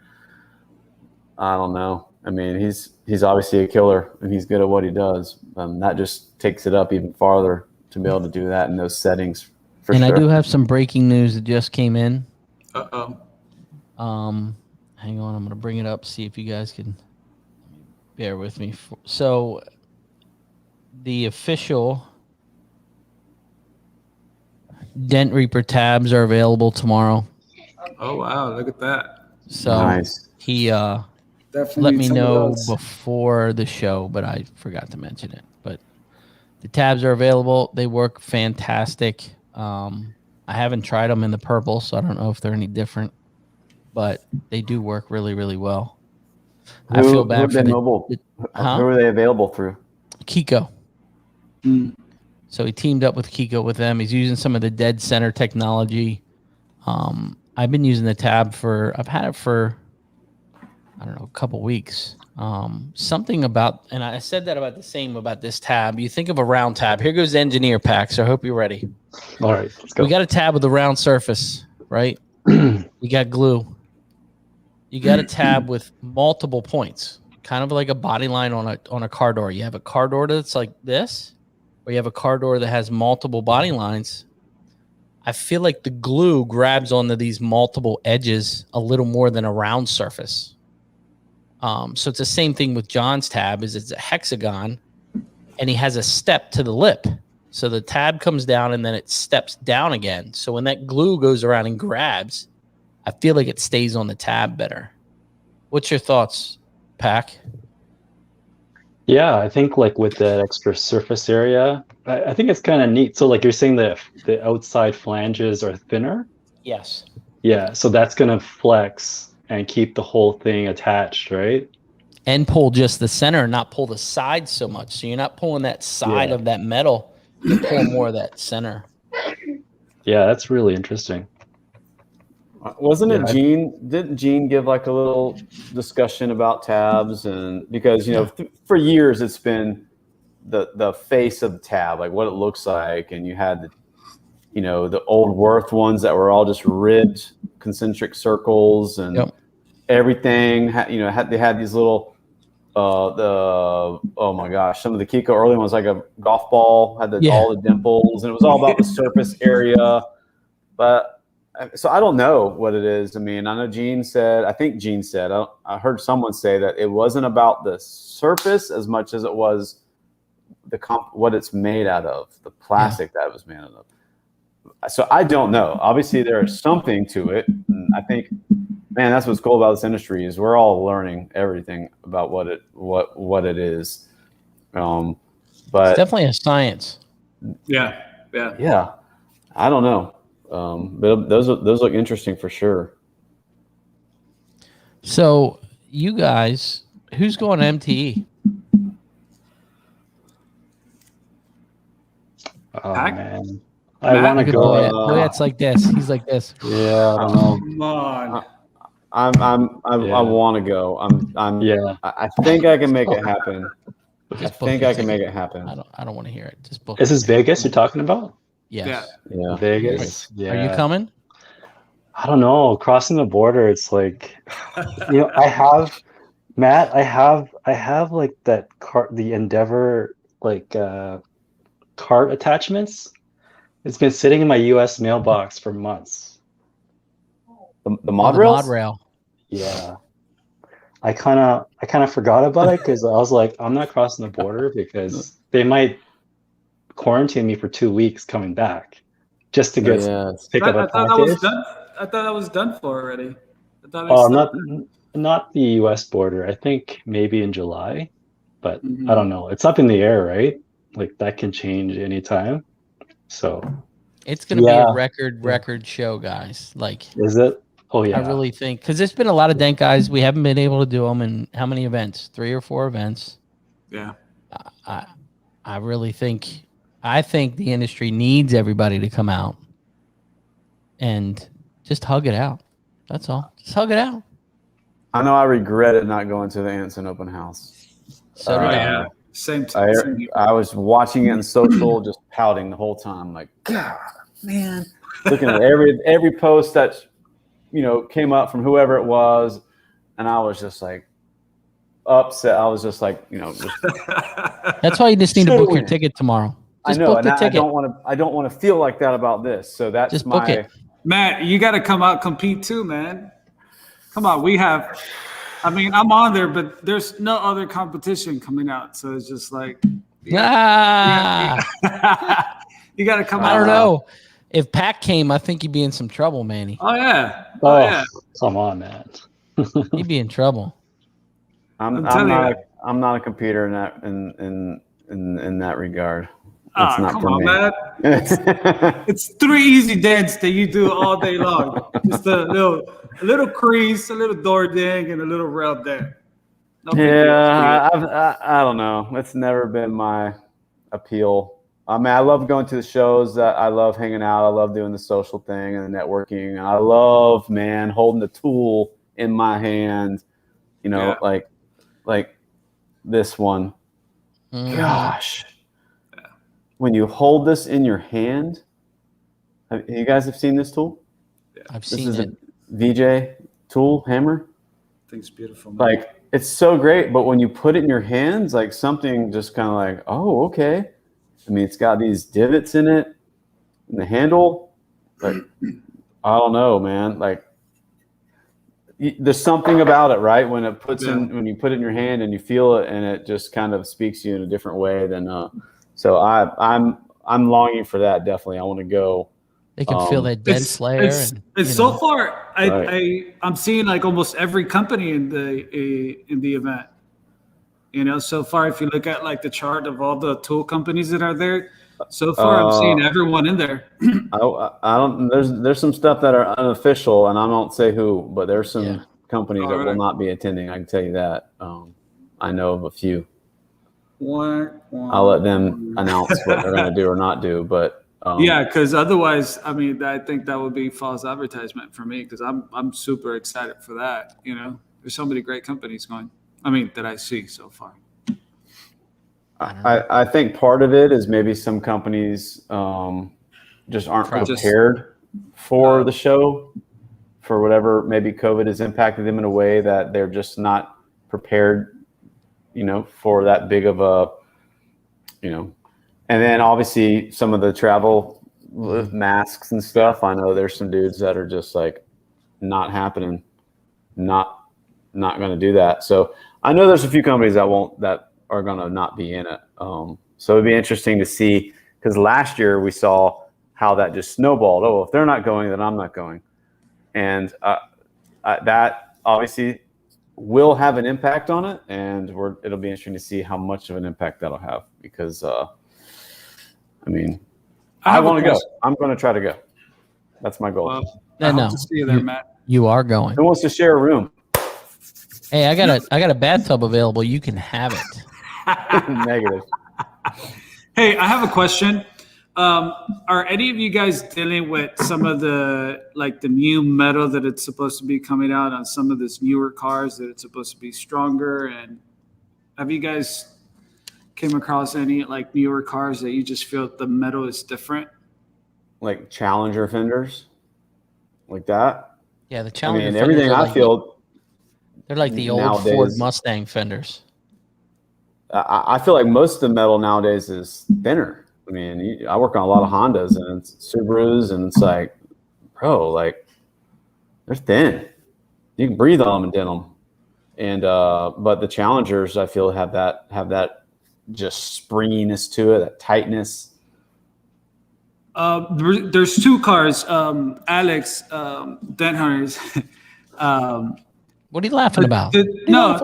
I don't know. I mean, he's obviously a killer and he's good at what he does. That just takes it up even farther to be able to do that in those settings. And sure. I do have some breaking news that just came in. Uh-oh. Hang on, I'm gonna bring it up, see if you guys can bear with me. So the official Dent Reaper tabs are available tomorrow. Oh wow, look at that. So nice. He definitely let me know before the show, but I forgot to mention it. But the tabs are available. They work fantastic. I haven't tried them in the purple, so I don't know if they're any different, but they do work really, really well. I feel bad for Who are they available through? Kiko. So he teamed up with Kiko with them. He's using some of the dead center technology. I've been using the tab I've had it for, I don't know, a couple weeks. Something about, and I said that about the same about this tab. You think of a round tab. Here goes the engineer pack. So I hope you're ready. All right, let's go. We got a tab with a round surface, right? You got glue. You got a tab with multiple points, kind of like a body line on a car door. You have a car door that's like this, or you have a car door that has multiple body lines. I feel like the glue grabs onto these multiple edges a little more than a round surface. So it's the same thing with John's tab. It's a hexagon, and he has a step to the lip. So the tab comes down and then it steps down again. So when that glue goes around and grabs, I feel like it stays on the tab better. What's your thoughts, Pac? Yeah, I think like with that extra surface area, I think it's kind of neat. So like you're saying the outside flanges are thinner? Yes. Yeah, so that's going to flex and keep the whole thing attached, right? And pull just the center and not pull the side so much. So you're not pulling that side of that metal. You pull more of that center. Yeah, that's really interesting. Wasn't it Gene? Didn't Gene give like a little discussion about tabs? And because, you know, for years it's been the face of the tab, like what it looks like. And you had the, you know, the old Worth ones that were all just ribbed concentric circles and everything. You know, they had these little, oh my gosh, some of the Kiko early ones, like a golf ball, had all the dimples, and it was all about the surface area. But so I don't know what it is. I mean, I know I think Gene said, I heard someone say that it wasn't about the surface as much as it was what it's made out of, the plastic that it was made out of. So I don't know. Obviously, there is something to it. And I think, man, that's what's cool about this industry is we're all learning everything about what it is. But it's definitely a science. Yeah. I don't know. But those look interesting for sure. So you guys, who's going to MTE? Oh man, I want to go. It's like this. He's like this. Yeah, I don't know. Come on. I want to go. I think I can make it happen. I think I can make it happen. I don't want to hear it. Just book. Is this Vegas you're talking about? Yes. Yeah. Vegas. Are you coming? I don't know. Crossing the border, it's like, I have like that cart, the Endeavor like cart attachments. It's been sitting in my U.S. mailbox for months. The mod rails? Mod rail. Yeah. I kind of forgot about it because I was like, I'm not crossing the border because they might quarantine me for 2 weeks coming back just to get pick up a package. I thought that was done for already. Not the U.S. border. I think maybe in July, but I don't know. It's up in the air, right? Like that can change anytime. So it's going to be a record show, guys. Like, is it? Oh yeah. I really think because there's been a lot of dent guys. We haven't been able to do them in how many events? 3 or 4 events. Yeah. I really think. I think the industry needs everybody to come out and just hug it out. That's all. Just hug it out. I know I regretted not going to the Anson open house. So did I. Yeah. Same. I was watching it in social, just pouting the whole time, like, God, man. Looking at every post that came up from whoever it was, and I was just like upset. I was just like, That's why you just need to book your ticket tomorrow. Just I know, book the ticket. I don't want to feel like that about this. So that's just book it. Matt, you got to come out compete too, man. Come on, I'm on there, but there's no other competition coming out, so it's just like, you got to come out. I don't know. If Pac came, I think he'd be in some trouble, Manny. Oh yeah. Yeah. Come on, man. He'd be in trouble. I'm not a competer in that regard. It's not come for on, me. man. It's 3 easy dents that you do all day long. Just a little crease, a little door ding, and a little rail dent. I don't know. It's never been my appeal. I mean, I love going to the shows. I love hanging out. I love doing the social thing and the networking. And I love, holding the tool in my hand. Like this one. Gosh. When you hold this in your hand, you guys have seen this tool? Yeah. I've seen it. This is a VJ tool hammer. I think it's beautiful, man. Like, it's so great, but when you put it in your hands, like something just kind of like, oh, okay. I mean, it's got these divots in it, in the handle. Like, I don't know, man. Like, there's something about it, right? When it when you put it in your hand and you feel it, and it just kind of speaks to you in a different way than. So I'm longing for that. Definitely, I want to go. They can feel that dent slayer. It's so far. I'm seeing like almost every company in the event. So far, if you look at like the chart of all the tool companies that are there, so far I'm seeing everyone in there. I don't. There's some stuff that are unofficial, and I won't say who, but there's some companies that will not be attending. I can tell you that. I know of a few. I'll let them announce what they're going to do or not do, but because otherwise, I mean, I think that would be false advertisement for me because I'm super excited for that. There's so many great companies going. I mean, that I see so far. I think part of it is maybe some companies just aren't prepared for the show, for whatever maybe COVID has impacted them in a way that they're just not prepared, for that big of a, and then obviously some of the travel with masks and stuff. I know there's some dudes that are just like not happening, not going to do that. So I know there's a few companies that are going to not be in it. So it'd be interesting to see, because last year we saw how that just snowballed. Oh, if they're not going, then I'm not going. And that obviously will have an impact on it. And it'll be interesting to see how much of an impact that'll have, because I want to go. I'm going to try to go. That's my goal. Well, I hope to see you there, Matt. You are going. Who wants to share a room? Hey, I got a bathtub available. You can have it. Negative. Hey, I have a question. Are any of you guys dealing with some of the new metal that it's supposed to be coming out on some of this newer cars that it's supposed to be stronger? And have you guys came across any like newer cars that you just feel the metal is different? Like Challenger fenders, like that. Yeah, the Challenger. I mean, everything I feel. They're like the old nowadays, Ford Mustang fenders. I feel like most of the metal nowadays is thinner. I mean, I work on a lot of Hondas and Subarus, and it's like, bro, like they're thin. You can breathe on them and dent them. And but the Challengers, I feel, have that just springiness to it, that tightness. There's two cars, Alex, Dent Hunters. What are you laughing about? No,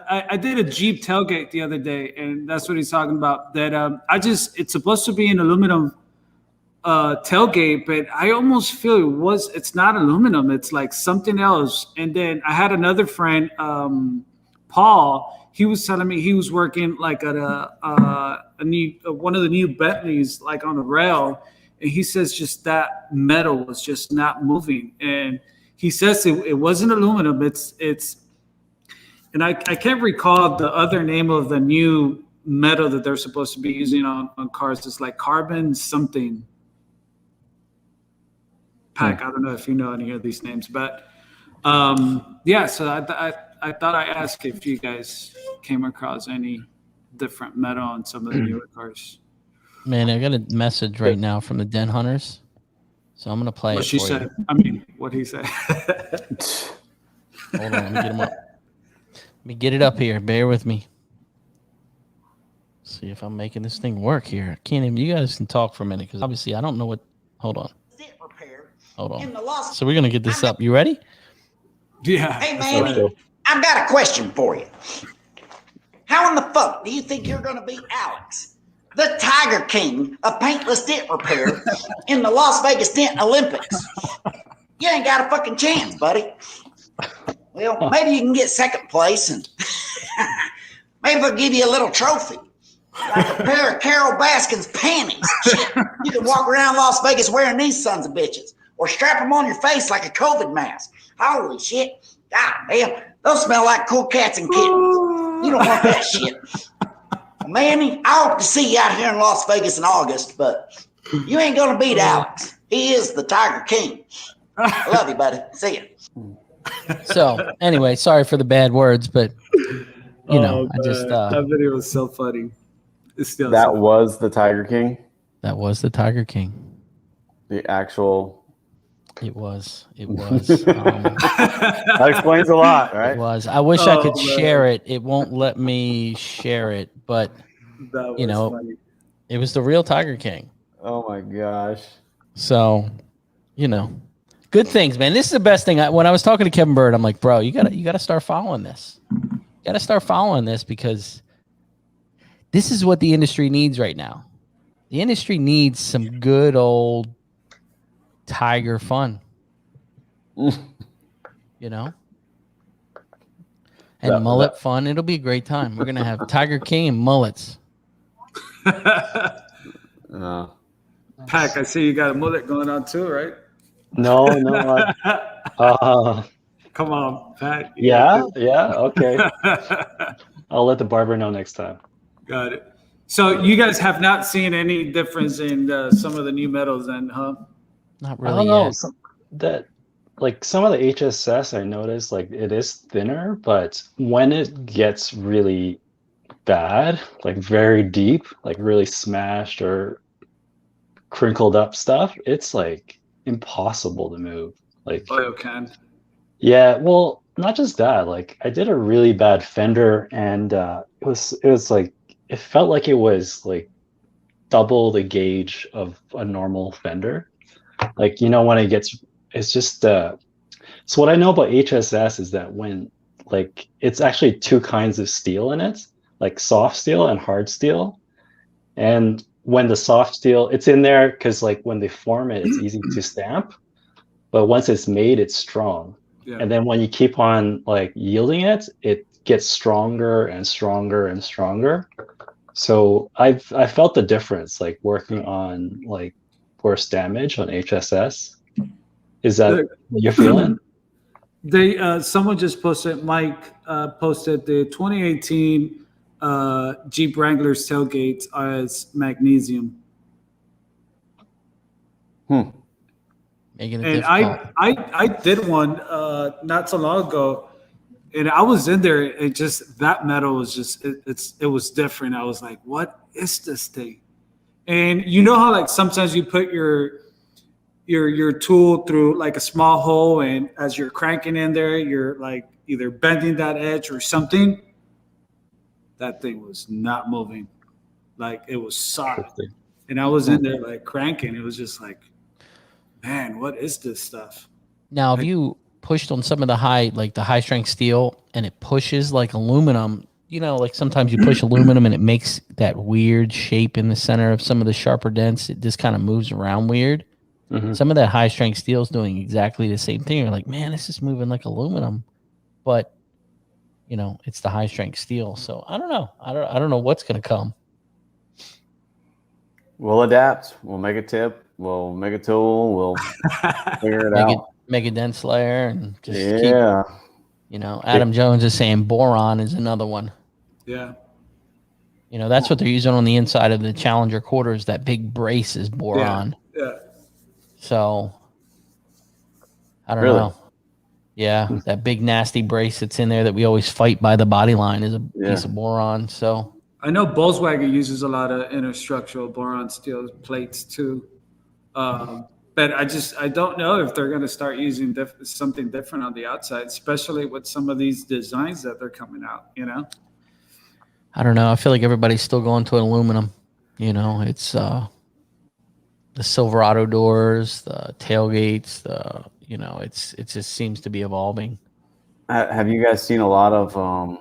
I did a Jeep tailgate the other day, and that's what he's talking about. That it's supposed to be an aluminum tailgate, but I almost feel it's not aluminum. It's like something else. And then I had another friend, Paul. He was telling me he was working like at one of the new Bentleys, like on a rail, and he says just that metal was just not moving. And he says it wasn't aluminum. It's and I can't recall the other name of the new metal that they're supposed to be using on cars. It's like carbon something. Pack, I don't know if you know any of these names, but yeah. So I thought I asked if you guys came across any different metal on some of the newer cars. Man, I got a message right now from the Dent Hunters, so I'm gonna play what it she for said. you. I mean, what he said. Hold on, let me get him up. Let me get it up here. Bear with me. See if I'm making this thing work here. I can't even. You guys can talk for a minute because obviously I don't know what. Hold on. Hold on. So we're gonna get this up. You ready? Yeah. Hey man, I've got a question for you. How in the fuck do you think you're gonna beat Alex, the Tiger King of paintless dent repair, in the Las Vegas Dent Olympics? You ain't got a fucking chance, buddy. Well, maybe you can get second place, and maybe they'll give you a little trophy, like a pair of Carol Baskin's panties. Shit, you can walk around Las Vegas wearing these sons of bitches, or strap them on your face like a COVID mask. Holy shit! God damn, those smell like cool cats and kittens. You don't want that shit. Well, Manny, I hope to see you out here in Las Vegas in August, but you ain't gonna beat Alex. He is the Tiger King. I love you, buddy. See you. So anyway, sorry for the bad words, but you know, I just that video was so funny. It's still that was the Tiger King. That was the Tiger King. The actual. It was. That explains a lot, right? It was. I wish I could share it. It won't let me share it, but you know, funny. It was the real Tiger King. Oh my gosh. So, you know, good things, man. This is the best thing. When I was talking to Kevin Bird, I'm like, bro, you gotta start following this. You gotta start following this because this is what the industry needs right now. The industry needs some good old Tiger fun, you know, and mullet fun. It'll be a great time. We're gonna have Tiger King and mullets. Pack, I see you got a mullet going on too, right? No. Come on, Pat. Yeah, okay. I'll let the barber know next time. Got it. So you guys have not seen any difference in some of the new metals, then, huh? Not really. I don't know. Some of the HSS I noticed, like it is thinner, but when it gets really bad, like very deep, like really smashed or crinkled up stuff, it's like impossible to move. Like oil can. Yeah, well, not just that. Like I did a really bad fender, and it was like it felt like it was like double the gauge of a normal fender. Like, you know, when it's just so what I know about HSS is that when like it's actually two kinds of steel in it, like soft steel and hard steel. And when the soft steel, it's in there because like when they form it, it's easy to stamp. But once it's made, it's strong. Yeah. And then when you keep on like yielding it, it gets stronger and stronger and stronger. So I felt the difference, like working on like worse damage on HSS. Is that what you're feeling? They someone just posted. Mike posted the 2018 Jeep Wrangler's tailgates as magnesium. Making it And difficult. I did one not so long ago, and I was in there. It just that metal was just it was different. I was like, what is this thing? And you know how like sometimes you put your tool through like a small hole, and as you're cranking in there, you're like either bending that edge or something. That thing was not moving, like it was solid. And I was in there like cranking. It was just like, man, what is this stuff? Now, if you pushed on some of the high strength steel and it pushes like aluminum, you know, like sometimes you push aluminum and it makes that weird shape in the center of some of the sharper dents. It just kind of moves around weird. Mhm. Some of that high strength steel is doing exactly the same thing. You're like, man, this is moving like aluminum, but you know, it's the high strength steel. So I don't know. I don't know what's going to come. We'll adapt. We'll make a tip. We'll make a tool. We'll figure it out. Make a dent slayer and just Yeah. keep, you know, Adam Jones is saying boron is another one. Yeah. You know, that's what they're using on the inside of the Challenger quarters. That big brace is boron. Yeah. So I don't Really? know. Yeah, that big nasty brace that's in there that we always fight by the body line is a piece of boron. So I know Volkswagen uses a lot of interstructural boron steel plates too. But I don't know if they're going to start using something different on the outside, especially with some of these designs that they're coming out, you know? I don't know. I feel like everybody's still going to aluminum. You know, it's the Silverado doors, the tailgates, you know, it just seems to be evolving. Have you guys seen a lot of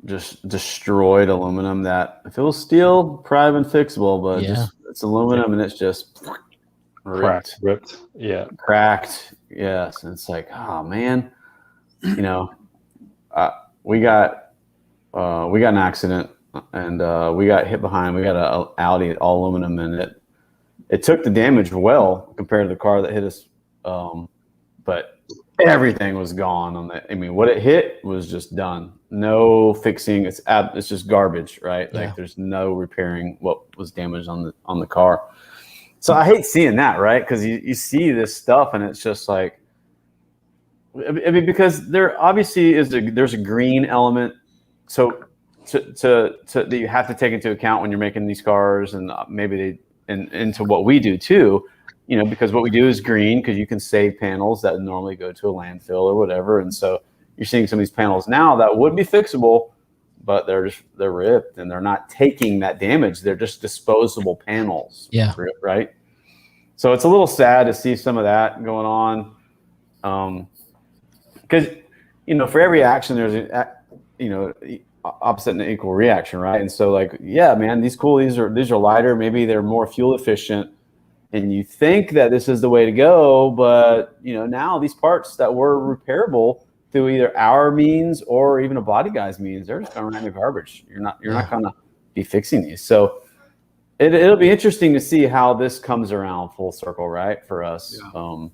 just destroyed aluminum that if it was steel, probably been fixable, but just it's aluminum and it's just ripped. Yeah. Cracked. Yes. And it's like, oh man, you know, we got an accident and we got hit behind. We got an Audi all aluminum, and it took the damage well compared to the car that hit us. But everything was gone on that. I mean, what it hit was just done. No fixing. It's just garbage, right? Yeah. Like there's no repairing what was damaged on the car. So I hate seeing that, right? Because you see this stuff and it's just like, I mean, because there obviously there's a green element. So that you have to take into account when you're making these cars, and maybe into what we do too, you know, because what we do is green because you can save panels that would normally go to a landfill or whatever. And so you're seeing some of these panels now that would be fixable, but they're ripped and they're not taking that damage. They're just disposable panels. Yeah. Right. So it's a little sad to see some of that going on. Because, you know, for every action, there's opposite and equal reaction, right? And so, like, yeah, man, these are lighter. Maybe they're more fuel efficient, and you think that this is the way to go. But you know, now these parts that were repairable through either our means or even a body guy's means, they're just going right in the garbage. You're not going to be fixing these. So it'll be interesting to see how this comes around full circle, right, for us. Yeah.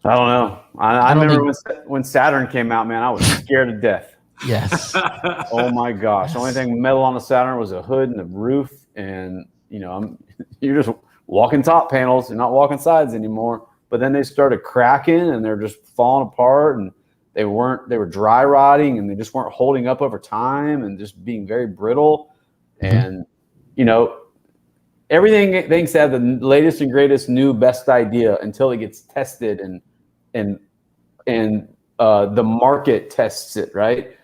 I don't know. I remember when Saturn came out, man, I was scared to death. Yes. Oh my gosh. The only thing metal on the Saturn was a hood and the roof, and you know, you're just walking top panels, you're not walking sides anymore. But then they started cracking and they're just falling apart, and they were dry rotting, and they just weren't holding up over time and just being very brittle. And you know, everything thinks they have the latest and greatest new best idea until it gets tested and the market tests it, right?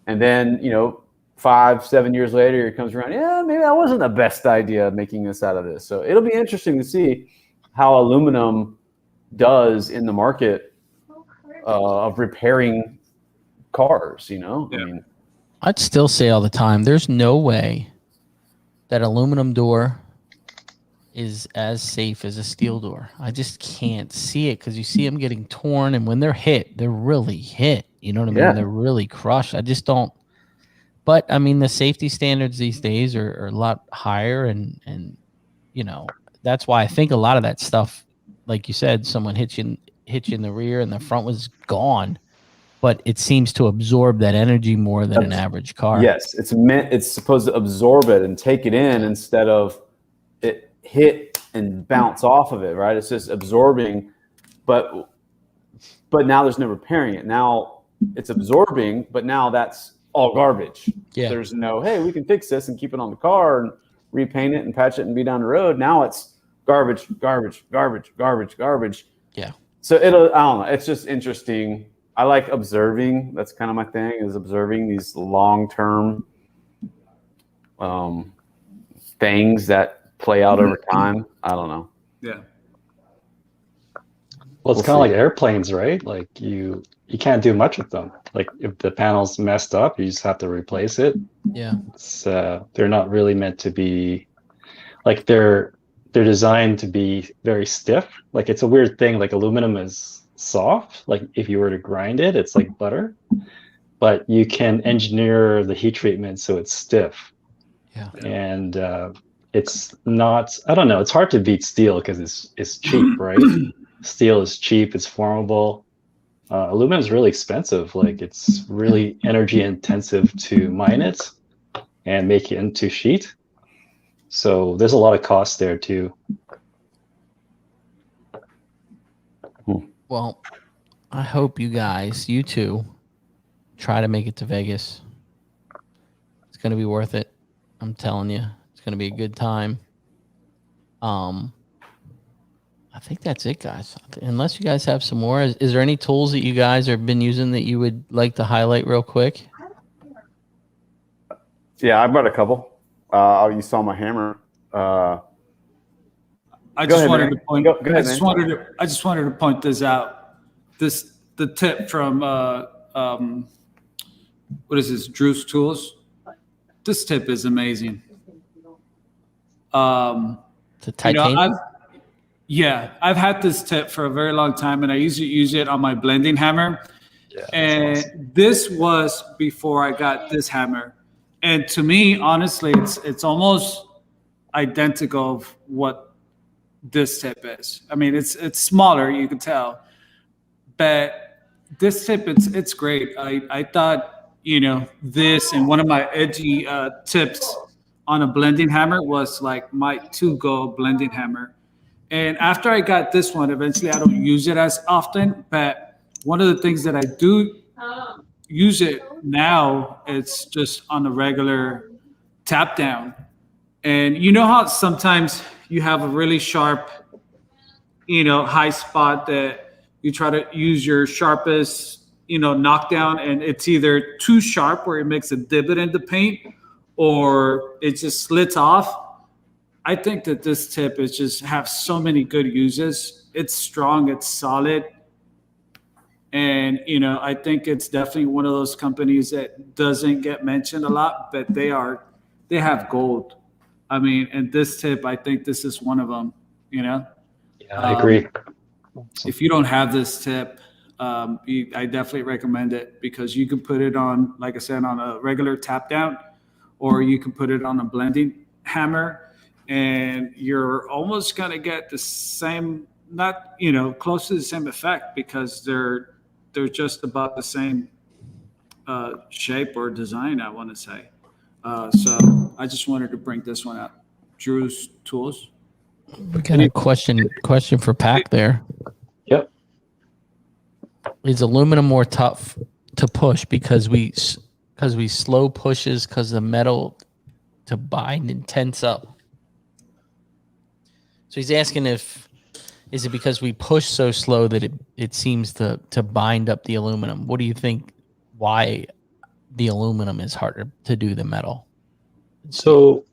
And then, you know, 5-7 years later, it comes around. Yeah, maybe that wasn't the best idea making this out of this. So it'll be interesting to see how aluminum does in the market of repairing cars. You know, Yeah. I mean, I'd still say all the time, there's no way that aluminum door is as safe as a steel door. I just can't see it because you see them getting torn, and when they're hit, they're really hit. You know what I mean? Yeah. They're really crushed. I just don't. But I mean, the safety standards these days are a lot higher, and you know, that's why I think a lot of that stuff, like you said, someone hits you hit you in the rear and the front was gone. But it seems to absorb that energy more than an average car. Yes, it's supposed to absorb it and take it in instead of it hit and bounce off of it, right? It's just absorbing, but now there's no repairing it. Now it's absorbing, but now that's all garbage. Yeah. There's no, hey, we can fix this and keep it on the car and repaint it and patch it and be down the road. Now it's garbage. Yeah. So I don't know. It's just interesting. I like observing. That's kind of my thing, is observing these long-term things that play out over time. I don't know. Yeah. Well, it's kind of like airplanes, right? Like you can't do much with them. Like if the panel's messed up, you just have to replace it. Yeah. It's, they're not really meant to be, like they're designed to be very stiff. Like it's a weird thing. Like aluminum is soft. Like if you were to grind it, it's like butter. But you can engineer the heat treatment so it's stiff. Yeah. And it's not. I don't know. It's hard to beat steel because it's cheap, right? Steel is cheap. It's formable. Aluminum is really expensive. Like it's really energy intensive to mine it and make it into sheet. So there's a lot of cost there too. Well, I hope you two, try to make it to Vegas. It's going to be worth it. I'm telling you, it's going to be a good time. I think that's it, guys. Unless you guys have some more, is there any tools that you guys have been using that you would like to highlight real quick? Yeah, I've got a couple. You saw my hammer. I just wanted to point this out. The tip from what is this? Drew's Tools. This tip is amazing. The titanium. I've had this tip for a very long time, and I used to use it on my blending hammer. Yeah, and awesome. This was before I got this hammer. And to me, honestly, it's almost identical of what this tip is. I mean, it's smaller, you can tell, but this tip, it's great. I thought, this and one of my edgy tips on a blending hammer was like my to-go blending hammer. And after I got this one, eventually I don't use it as often, but one of the things that I do use it now, it's just on a regular tap down. And you know how sometimes you have a really sharp, high spot that you try to use your sharpest, knockdown, and it's either too sharp where it makes a divot in the paint or it just slits off. I think that this tip is just have so many good uses. It's strong, it's solid. And, I think it's definitely one of those companies that doesn't get mentioned a lot, but they have gold. I mean, and this tip, I think this is one of them, Yeah, I agree. If you don't have this tip, I definitely recommend it because you can put it on, like I said, on a regular tap down, or you can put it on a blending hammer, and you're almost going to get the same, not, close to the same effect because they're just about the same shape or design, I want to say. So I just wanted to bring this one up. Drew's Tools. We got a question for Pac there. Yep. Is aluminum more tough to push because we slow pushes because the metal to bind and tense up? So he's asking is it because we push so slow that it seems to bind up the aluminum? What do you think? Why the aluminum is harder to do than metal? So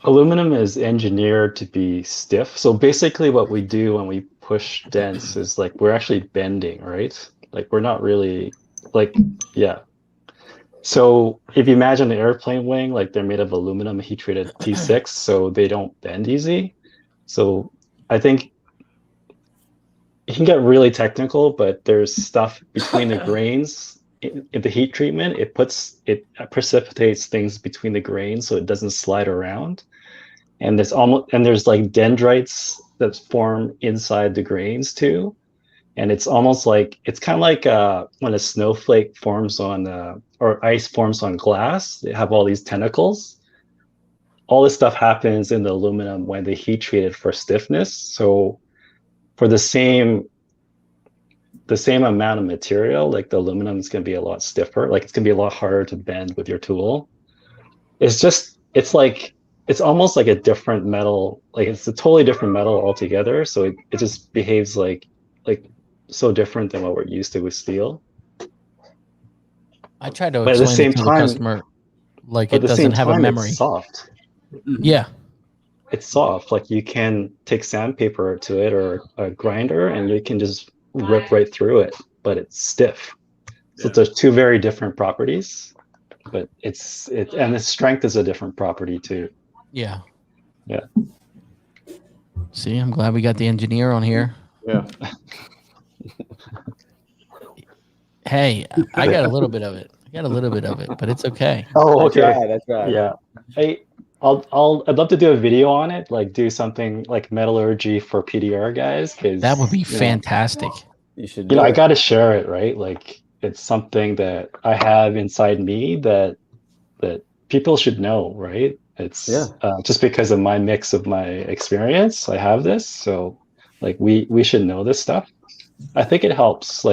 aluminum is engineered to be stiff. So basically what we do when we push dents is like we're actually bending, right? Like we're not really yeah. So if you imagine an airplane wing, like they're made of aluminum heat treated T6, so they don't bend easy. So I think it can get really technical, but there's stuff between the grains in the heat treatment. It precipitates things between the grains so it doesn't slide around. And there's like dendrites that form inside the grains too. And it's almost like, it's kind of like when a snowflake forms on, or ice forms on glass, they have all these tentacles. All this stuff happens in the aluminum when they heat treat it for stiffness. So for the same amount of material, like the aluminum is going to be a lot stiffer. Like it's going to be a lot harder to bend with your tool. It's almost like a different metal. Like it's a totally different metal altogether. So it just behaves like so different than what we're used to with steel. I tried to But at the explain same it to time, the customer like it doesn't have a memory. It's soft. Yeah. It's soft. Like you can take sandpaper to it or a grinder and you can just rip right through it, but it's stiff. So there's two very different properties, but and the strength is a different property too. Yeah. Yeah. See, I'm glad we got the engineer on here. Yeah. Hey, I got a little bit of it. But it's okay. Oh, okay. That's right. Yeah. I'd love to do a video on it, like do something like metallurgy for PDR guys, because That would be fantastic. You should. I got to share it, right? Like it's something that I have inside me that people should know, right? It's just because of my mix of my experience, I have this. So like we should know this stuff. I think it helps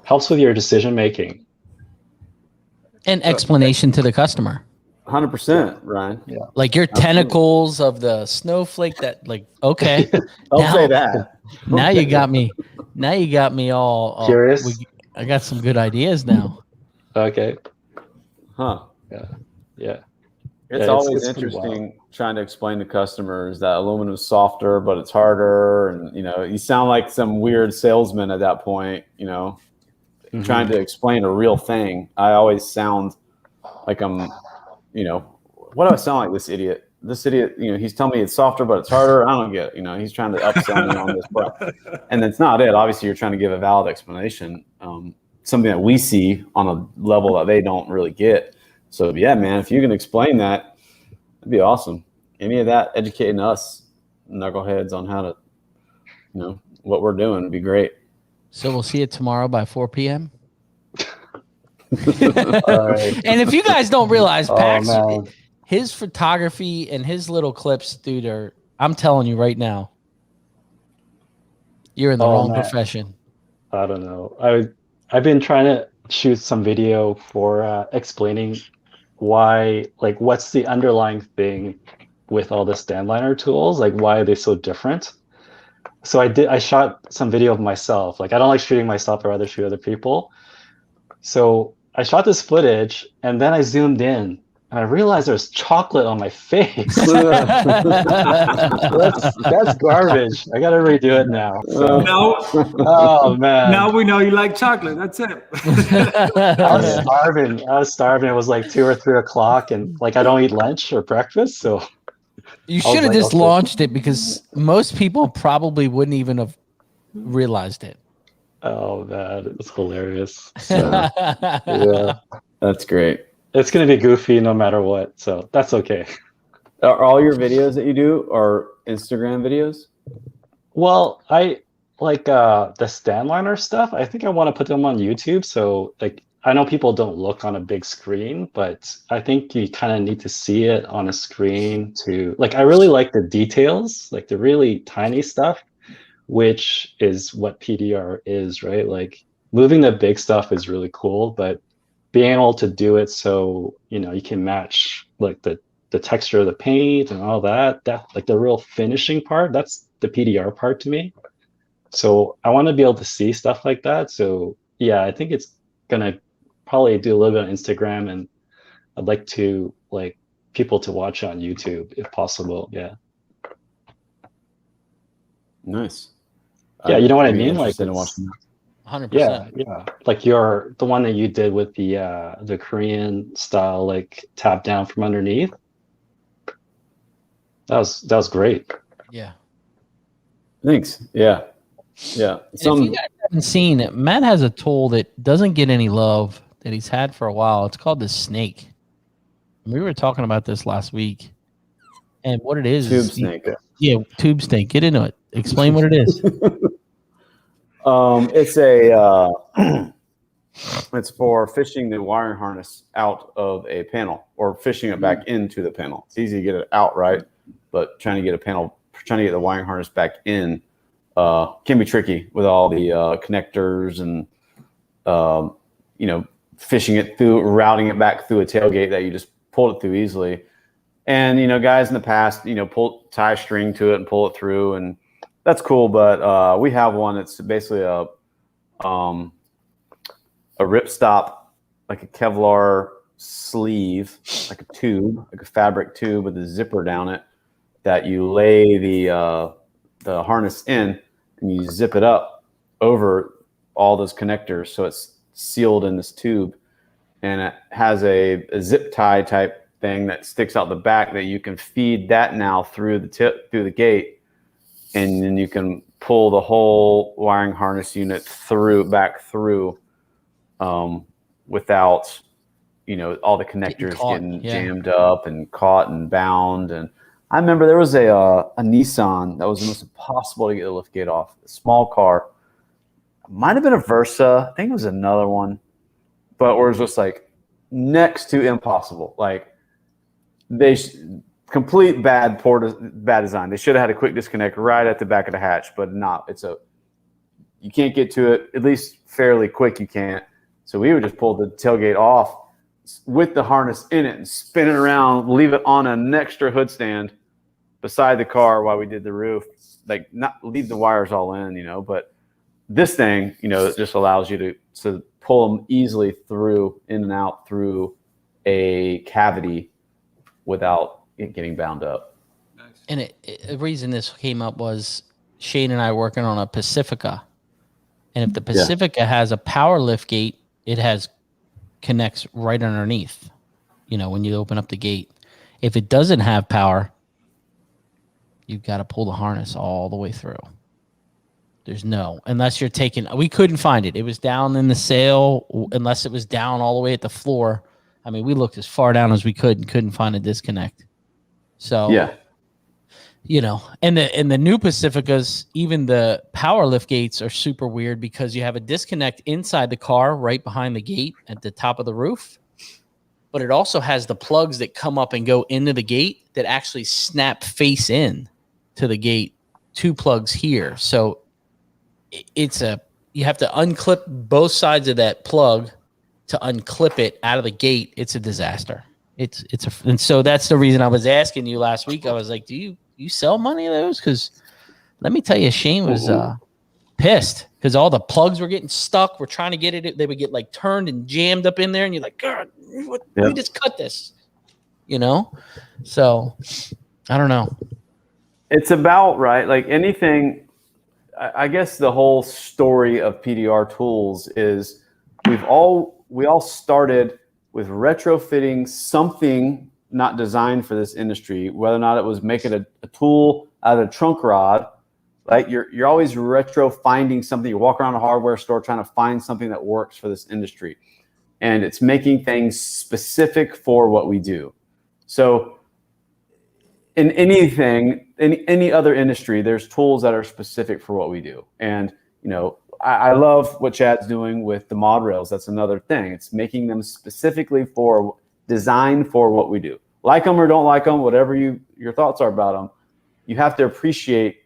helps with your decision making. And explanation to the customer. 100%, Ryan. Yeah. Like your tentacles of the snowflake that okay. Don't say that. Now you got me. Now you got me all curious. I got some good ideas now. Okay. Huh. Yeah. It's always interesting trying to explain to customers that aluminum is softer, but it's harder. And, you sound like some weird salesman at that point, trying to explain a real thing. I always sound like I'm, what do I sound like this idiot? This idiot, he's telling me it's softer, but it's harder. I don't get it. He's trying to upsell me on this. And that's not it. Obviously, you're trying to give a valid explanation, something that we see on a level that they don't really get. So, yeah, man, if you can explain that, that'd be awesome. Any of that educating us knuckleheads on how to, what we're doing would be great. So we'll see it tomorrow by 4 p.m. Right. And if you guys don't realize, Pax, man. his photography and his little clips, dude, I'm telling you right now, you're in the wrong profession. I don't know. I've been trying to shoot some video for explaining why, like, what's the underlying thing with all the Standliner tools, like why are they so different? So I shot some video of myself. Like I don't like shooting myself, I'd rather shoot other people. So I shot this footage and then I zoomed in and I realized there's chocolate on my face. that's garbage. I gotta redo it now. So, oh man. Now we know you like chocolate. That's it. I was starving. It was like 2 or 3 o'clock and like I don't eat lunch or breakfast. So you should have just launched it because most people probably wouldn't even have realized it. Oh man, it was hilarious. So, yeah. That's great. It's going to be goofy no matter what, so that's okay. Are all your videos that you do are Instagram videos? Well, I like the Standliner stuff. I think I want to put them on YouTube. So like, I know people don't look on a big screen, but I think you kind of need to see it on a screen to like, I really like the details, like the really tiny stuff, which is what PDR is, right? Like moving the big stuff is really cool, but being able to do it so you can match like the texture of the paint and all that like the real finishing part, that's the PDR part to me. So I want to be able to see stuff like that. So yeah, I think it's gonna probably do a little bit on Instagram, and I'd like to like people to watch on YouTube if possible. Yeah. Nice. Yeah, you know what I mean? Like in watching. 100%. Yeah. Like the one that you did with the Korean style, like tap down from underneath. That was great. Yeah. Thanks. Yeah. Yeah. If you guys haven't seen it, Matt has a tool that doesn't get any love that he's had for a while. It's called the Snake. We were talking about this last week. And what it is Tube snake. Yeah, tube snake. Get into it. Explain what it is. It's a it's for fishing the wiring harness out of a panel or fishing it back into the panel. It's easy to get it out, right? But trying to get the wiring harness back in can be tricky with all the connectors and fishing it through, routing it back through a tailgate that you just pulled it through easily. And guys in the past, tie a string to it and pull it through, and that's cool. But we have one that's basically a ripstop, like a Kevlar sleeve, like a tube, like a fabric tube with a zipper down it that you lay the harness in, and you zip it up over all those connectors, so it's sealed in this tube, and it has a zip tie type thing that sticks out the back that you can feed that now through the gate, and then you can pull the whole wiring harness unit back through without all the connectors getting jammed up and caught and bound. And I remember there was a Nissan that was almost impossible to get the lift gate off. A small car, might have been a Versa, I think it was another one, but it was just like next to impossible. Like complete bad design. They should have had a quick disconnect right at the back of the hatch, but not. You can't get to it, at least fairly quick. You can't. So we would just pull the tailgate off with the harness in it and spin it around, leave it on an extra hood stand beside the car while we did the roof. Like, not leave the wires all in, but this thing, it just allows you to pull them easily through, in and out through a cavity without it getting bound up. And the reason this came up was Shane and I working on a Pacifica. And if the Pacifica has a power lift gate, it connects right underneath, when you open up the gate. If it doesn't have power, you've got to pull the harness all the way through. Unless you're we couldn't find it. It was down in the sail, unless it was down all the way at the floor. I mean, we looked as far down as we could and couldn't find a disconnect. So, and the new Pacificas, even the power lift gates are super weird because you have a disconnect inside the car right behind the gate at the top of the roof. But it also has the plugs that come up and go into the gate that actually snap face in to the gate, 2 plugs here. So you have to unclip both sides of that plug to unclip it out of the gate. It's a disaster. And so that's the reason I was asking you last week. I was like, do you sell money of those? Because let me tell you, Shane was pissed because all the plugs were getting stuck. We're trying to get it. They would get like turned and jammed up in there. And you're like, God, we just cut this, So I don't know. It's about right. Like anything, I guess the whole story of PDR tools is we all started with retrofitting something not designed for this industry, whether or not it was making a tool out of a trunk rod. Right? You're always finding something. You walk around a hardware store trying to find something that works for this industry. And it's making things specific for what we do. So in any other industry, there's tools that are specific for what we do. And, I love what Chad's doing with the mod rails. That's another thing. It's making them specifically designed for what we do. Like them or don't like them, whatever your thoughts are about them, you have to appreciate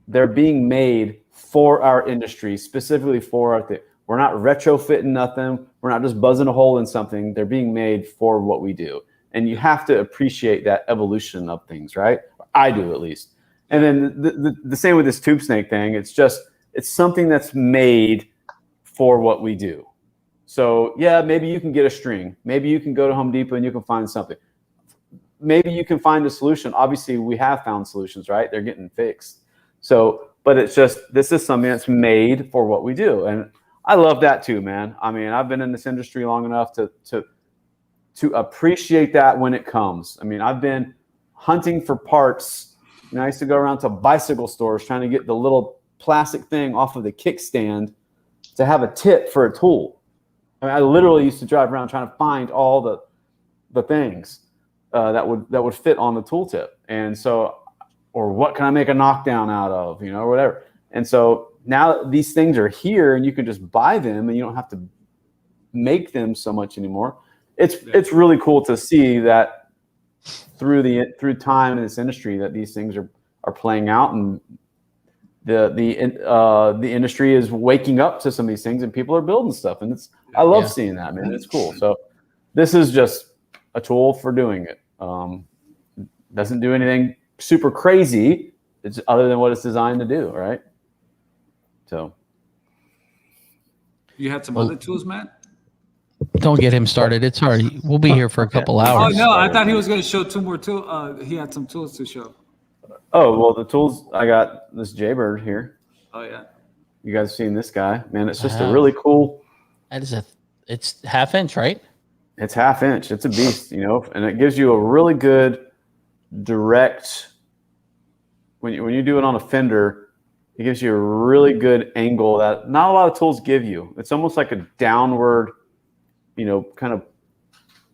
they're being made for our industry, specifically for our thing. We're not retrofitting nothing. We're not just buzzing a hole in something. They're being made for what we do. And you have to appreciate that evolution of things, right? I do, at least. And then the same with this tube snake thing. It's something that's made for what we do. So yeah, maybe you can get a string. Maybe you can go to Home Depot and you can find something. Maybe you can find a solution. Obviously, we have found solutions, right? They're getting fixed. So, but it's just, this is something that's made for what we do. And I love that too, man. I mean, I've been in this industry long enough to appreciate that when it comes. I mean, I've been hunting for parts. I used to go around to bicycle stores trying to get the little plastic thing off of the kickstand to have a tip for a tool. I mean, I literally used to drive around trying to find all the things that would fit on the tool tip. And so, or what can I make a knockdown out of, or whatever. And so now these things are here, and you can just buy them, and you don't have to make them so much anymore. It's really cool to see that through time in this industry that these things are playing out, and the industry is waking up to some of these things, and people are building stuff, and I love seeing that, man. It's cool. So this is just a tool for doing it. Doesn't do anything super crazy. It's other than what it's designed to do, right? So you had some other tools, Matt? Don't get him started. It's hard. We'll be here for a couple hours. Oh no, I thought he was going to show two more tools. He had some tools to show. Oh, well, the tools, I got this Jaybird here. Oh yeah. You guys seen this guy? Man, it's just a really cool. It's 1/2 inch, right? It's 1/2 inch. It's a beast, and it gives you a really good direct, when you do it on a fender, it gives you a really good angle that not a lot of tools give you. It's almost like a downward, kind of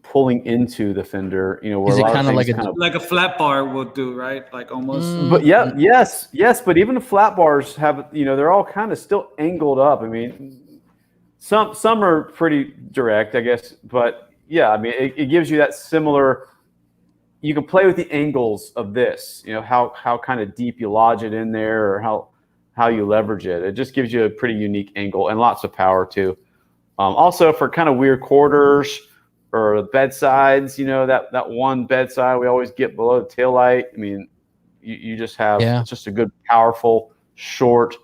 pulling into the fender, where Is it kind of like a flat bar will do, right? Like almost. But yes. But even the flat bars have, they're all kind of still angled up. I mean, some are pretty direct, I guess. But yeah, I mean, it gives you that similar. You can play with the angles of this, how kind of deep you lodge it in there, or how you leverage it. It just gives you a pretty unique angle and lots of power too. Also for kind of weird quarters or bedsides, that one bedside we always get below the taillight. I mean, you just have it's just a good, powerful, short,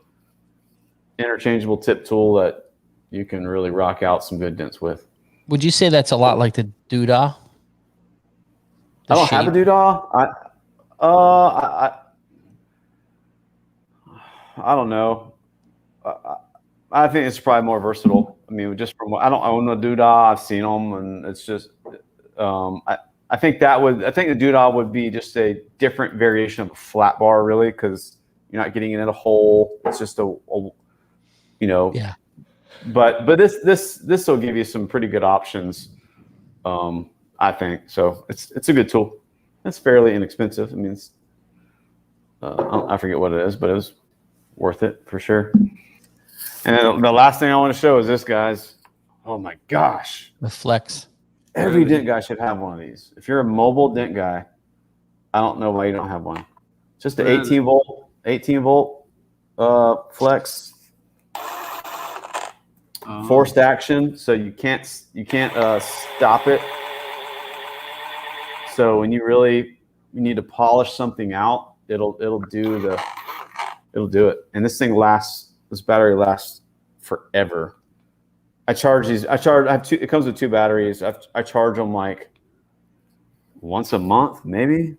interchangeable tip tool that you can really rock out some good dents with. Would you say that's a lot like the doodah? I don't have a doodah. I don't know. I think it's probably more versatile. I mean, just from I don't own a doodah. I've seen them, and it's just. I think the doodah would be just a different variation of a flat bar, really, because you're not getting it in a hole. It's just Yeah. But this will give you some pretty good options. I think so. It's a good tool. It's fairly inexpensive. I mean, I forget what it is, but it was worth it for sure. And the last thing I want to show is this, guys. Oh my gosh! The Flex. Every dent guy should have one of these. If you're a mobile dent guy, I don't know why you don't have one. Just an 18 volt Flex. Forced action, so you can't stop it. So when you need to polish something out, it'll do it. And this battery lasts forever. I have two. It comes with 2 batteries. I charge them like once a month, maybe.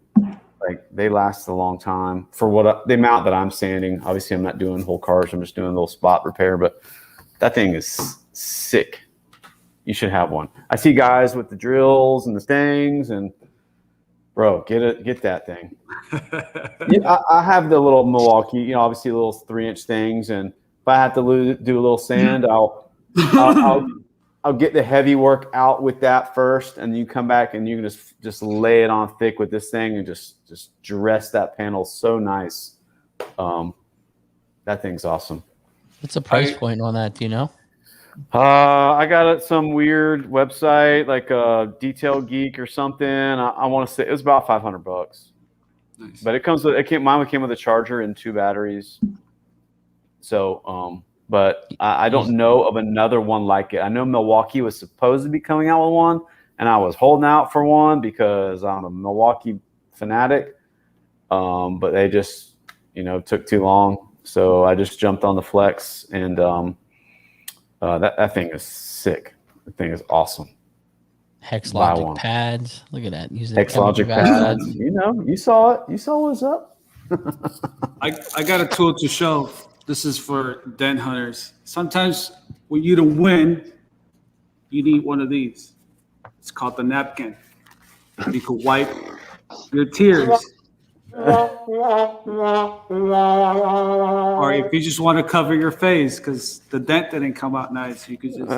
Like they last a long time for the amount that I'm sanding. Obviously, I'm not doing whole cars. I'm just doing a little spot repair, but that thing is sick. You should have one. I see guys with the drills and the things, and bro, get that thing. I have the little Milwaukee, obviously little 3-inch things, and if I have to do a little sand, I'll get the heavy work out with that first, and you come back and you can just lay it on thick with this thing and just dress that panel so nice. That thing's awesome. What's the price point on that? Do you know? I got it some weird website like a Detail Geek or something. I want to say it was about $500. Nice. But mine came with a charger and 2 batteries. So, but I don't know of another one like it. I know Milwaukee was supposed to be coming out with one, and I was holding out for one because I'm a Milwaukee fanatic. But they just, took too long. So I just jumped on the Flex, and that thing is sick. The thing is awesome. Hex Logic pads. Look at that. Using Hex Logic pads. You saw it. You saw what's up. I got a tool to show. This is for dent hunters. Sometimes when you don't win, you need one of these. It's called the napkin. You can wipe your tears. Or if you just want to cover your face because the dent didn't come out nice, you could just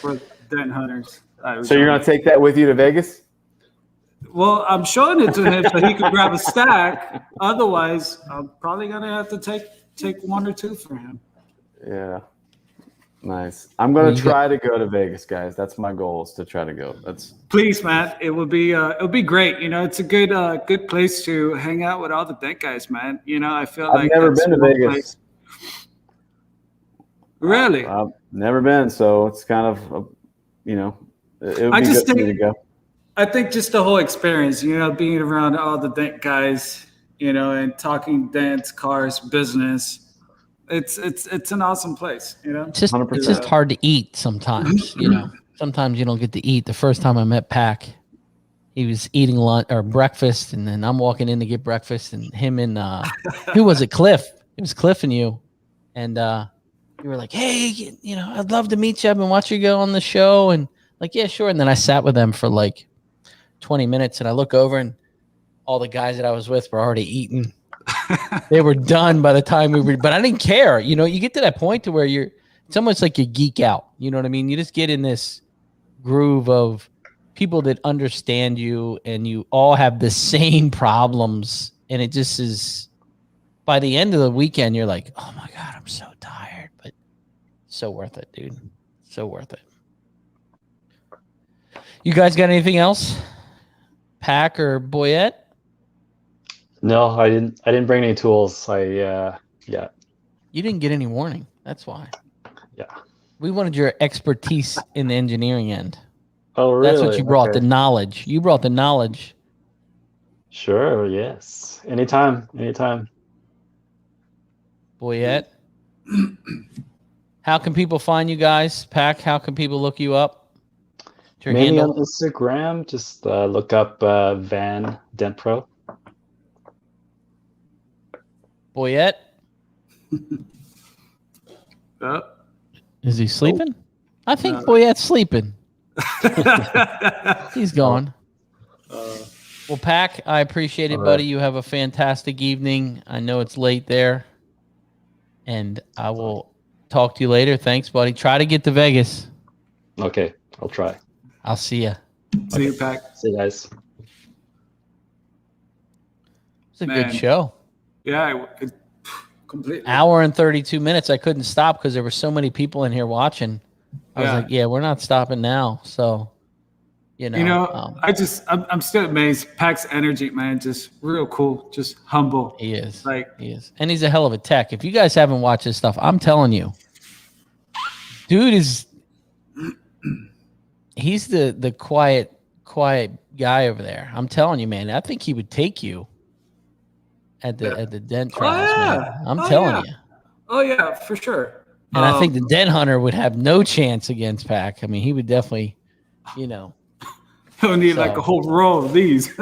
for dent hunters. So you're gonna take that with you to Vegas? Well, I'm showing it to him so he can grab a stack. Otherwise, I'm probably gonna have to take one or two for him. Yeah. Nice. I'm gonna try to go to Vegas, guys. That's my goal, is to try to go. Please, man. It would be great. You know, it's a good place to hang out with all the dent guys, man. You know, I feel I've never been to Vegas. Place. Really? I've never been, so it's kind of, you know, it would be good for me to go. I think just the whole experience, you know, being around all the dent guys, you know, and talking dents, cars, business. It's an awesome place, you know. It's just hard to eat sometimes, you know. Sometimes you don't get to eat. The first time I met Pac, he was eating lunch or breakfast, and then I'm walking in to get breakfast, and him and who was it? Cliff. It was Cliff and you, and you were like, "Hey, you know, I'd love to meet you. I've been watching you go on the show," and like, "Yeah, sure." And then I sat with them for like 20 minutes, and I look over, and all the guys that I was with were already eating. They were done by the time we were, but I didn't care. You know, you get to that point to where it's almost like you geek out. You know what I mean? You just get in this groove of people that understand you, and you all have the same problems. And it just is, by the end of the weekend, you're like, oh my God, I'm so tired, but so worth it, dude. So worth it. You guys got anything else? Pac or Boyette? No, I didn't bring any tools. Yeah. You didn't get any warning. That's why. Yeah. We wanted your expertise in the engineering end. Oh, really? That's what you brought, the knowledge. You brought the knowledge. Sure, yes. Anytime. Boyette. How can people find you guys? Pac, how can people look you up? Mainly on Instagram. Just look up Van Dent Pro. Boyette? Is he sleeping? I think Boyette's sleeping. He's gone. Well, Pac, I appreciate it, buddy. You have a fantastic evening. I know it's late there. And I will talk to you later. Thanks, buddy. Try to get to Vegas. Okay, I'll try. I'll see you. See you, Pac. See you guys. It's a good show. Yeah, completely. Hour and 32 minutes. I couldn't stop because there were so many people in here watching. I was like, yeah, we're not stopping now. So, I'm still amazed. Pac's energy, man, just real cool, just humble. He is. He is. And he's a hell of a tech. If you guys haven't watched this stuff, I'm telling you, dude he's the quiet guy over there. I'm telling you, man, I think he would take you at the dent trials, man. I'm telling you. Oh yeah, for sure. And I think the dent hunter would have no chance against Pac. I mean, he would definitely, He'll need like a whole row of these.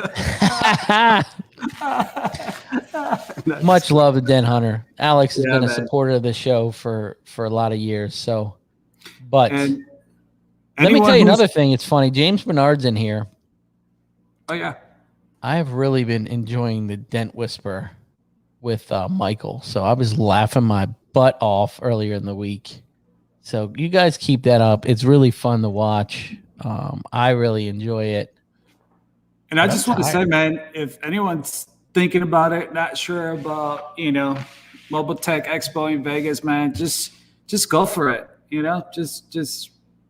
Much love to Dent Hunter. Alex has been a supporter of the show for a lot of years. So, but let me tell you another thing. It's funny. James Bernard's in here. Oh yeah. I have really been enjoying the Dent Whisper with Michael. So I was laughing my butt off earlier in the week. So you guys keep that up. It's really fun to watch. I really enjoy it. And I just want to say, man, if anyone's thinking about it, not sure about, Mobile Tech Expo in Vegas, man, just go for it.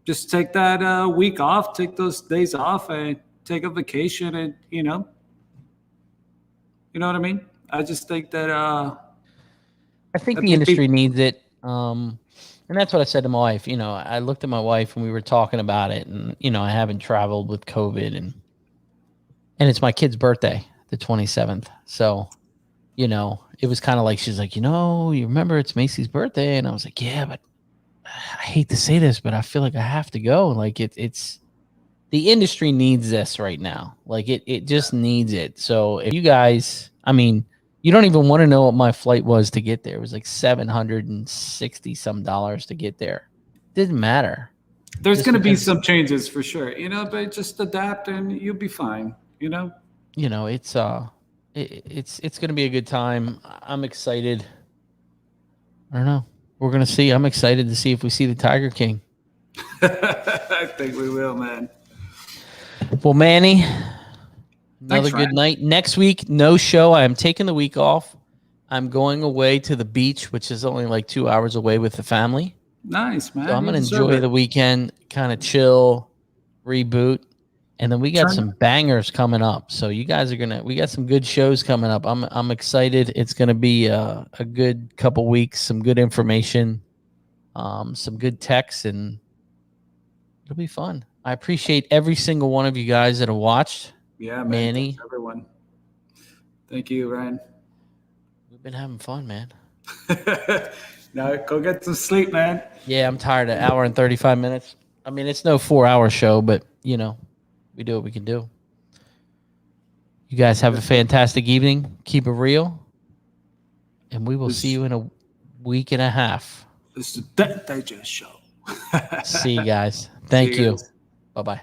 Just take that week off, take those days off, and take a vacation, and you know what I mean. I just think that I think the industry needs it. And that's what I said to my wife. I looked at my wife and we were talking about it, and I haven't traveled with COVID, and it's my kid's birthday, the 27th. So, it was kind of like, she's like, you remember it's Macy's birthday? And I was like, yeah, but I hate to say this, but I feel like I have to go. Like it's the industry needs this right now. Like it just needs it. So if you guys, you don't even want to know what my flight was to get there. It was like $760 some to get there. Didn't matter. There's going to be some changes for sure, but just adapt and you'll be fine. It's going to be a good time. I'm excited. I don't know. We're going to see. I'm excited to see if we see the Tiger King. I think we will, man. Well, Manny, Another Thanks, good Ryan. night. Next week, no show. I am taking the week off. I'm going away to the beach, which is only like 2 hours away with the family. Nice, man. So I'm You going to deserve enjoy it. the weekend, kind of chill, reboot. And then we got some bangers coming up. So you guys are we got some good shows coming up. I'm excited. It's going to be a good couple weeks, some good information, some good texts, and it'll be fun. I appreciate every single one of you guys that have watched. Yeah, man. Manny. Thanks, everyone. Thank you, Ryan. We've been having fun, man. Now go get some sleep, man. Yeah, I'm tired. An hour and 35 minutes. I mean, it's no 4-hour show, but, we do what we can do. You guys have a fantastic evening. Keep it real. And we will see you in a week and a half. This is the Dent Digest show. See you guys. Thank See you you. guys. Bye-bye.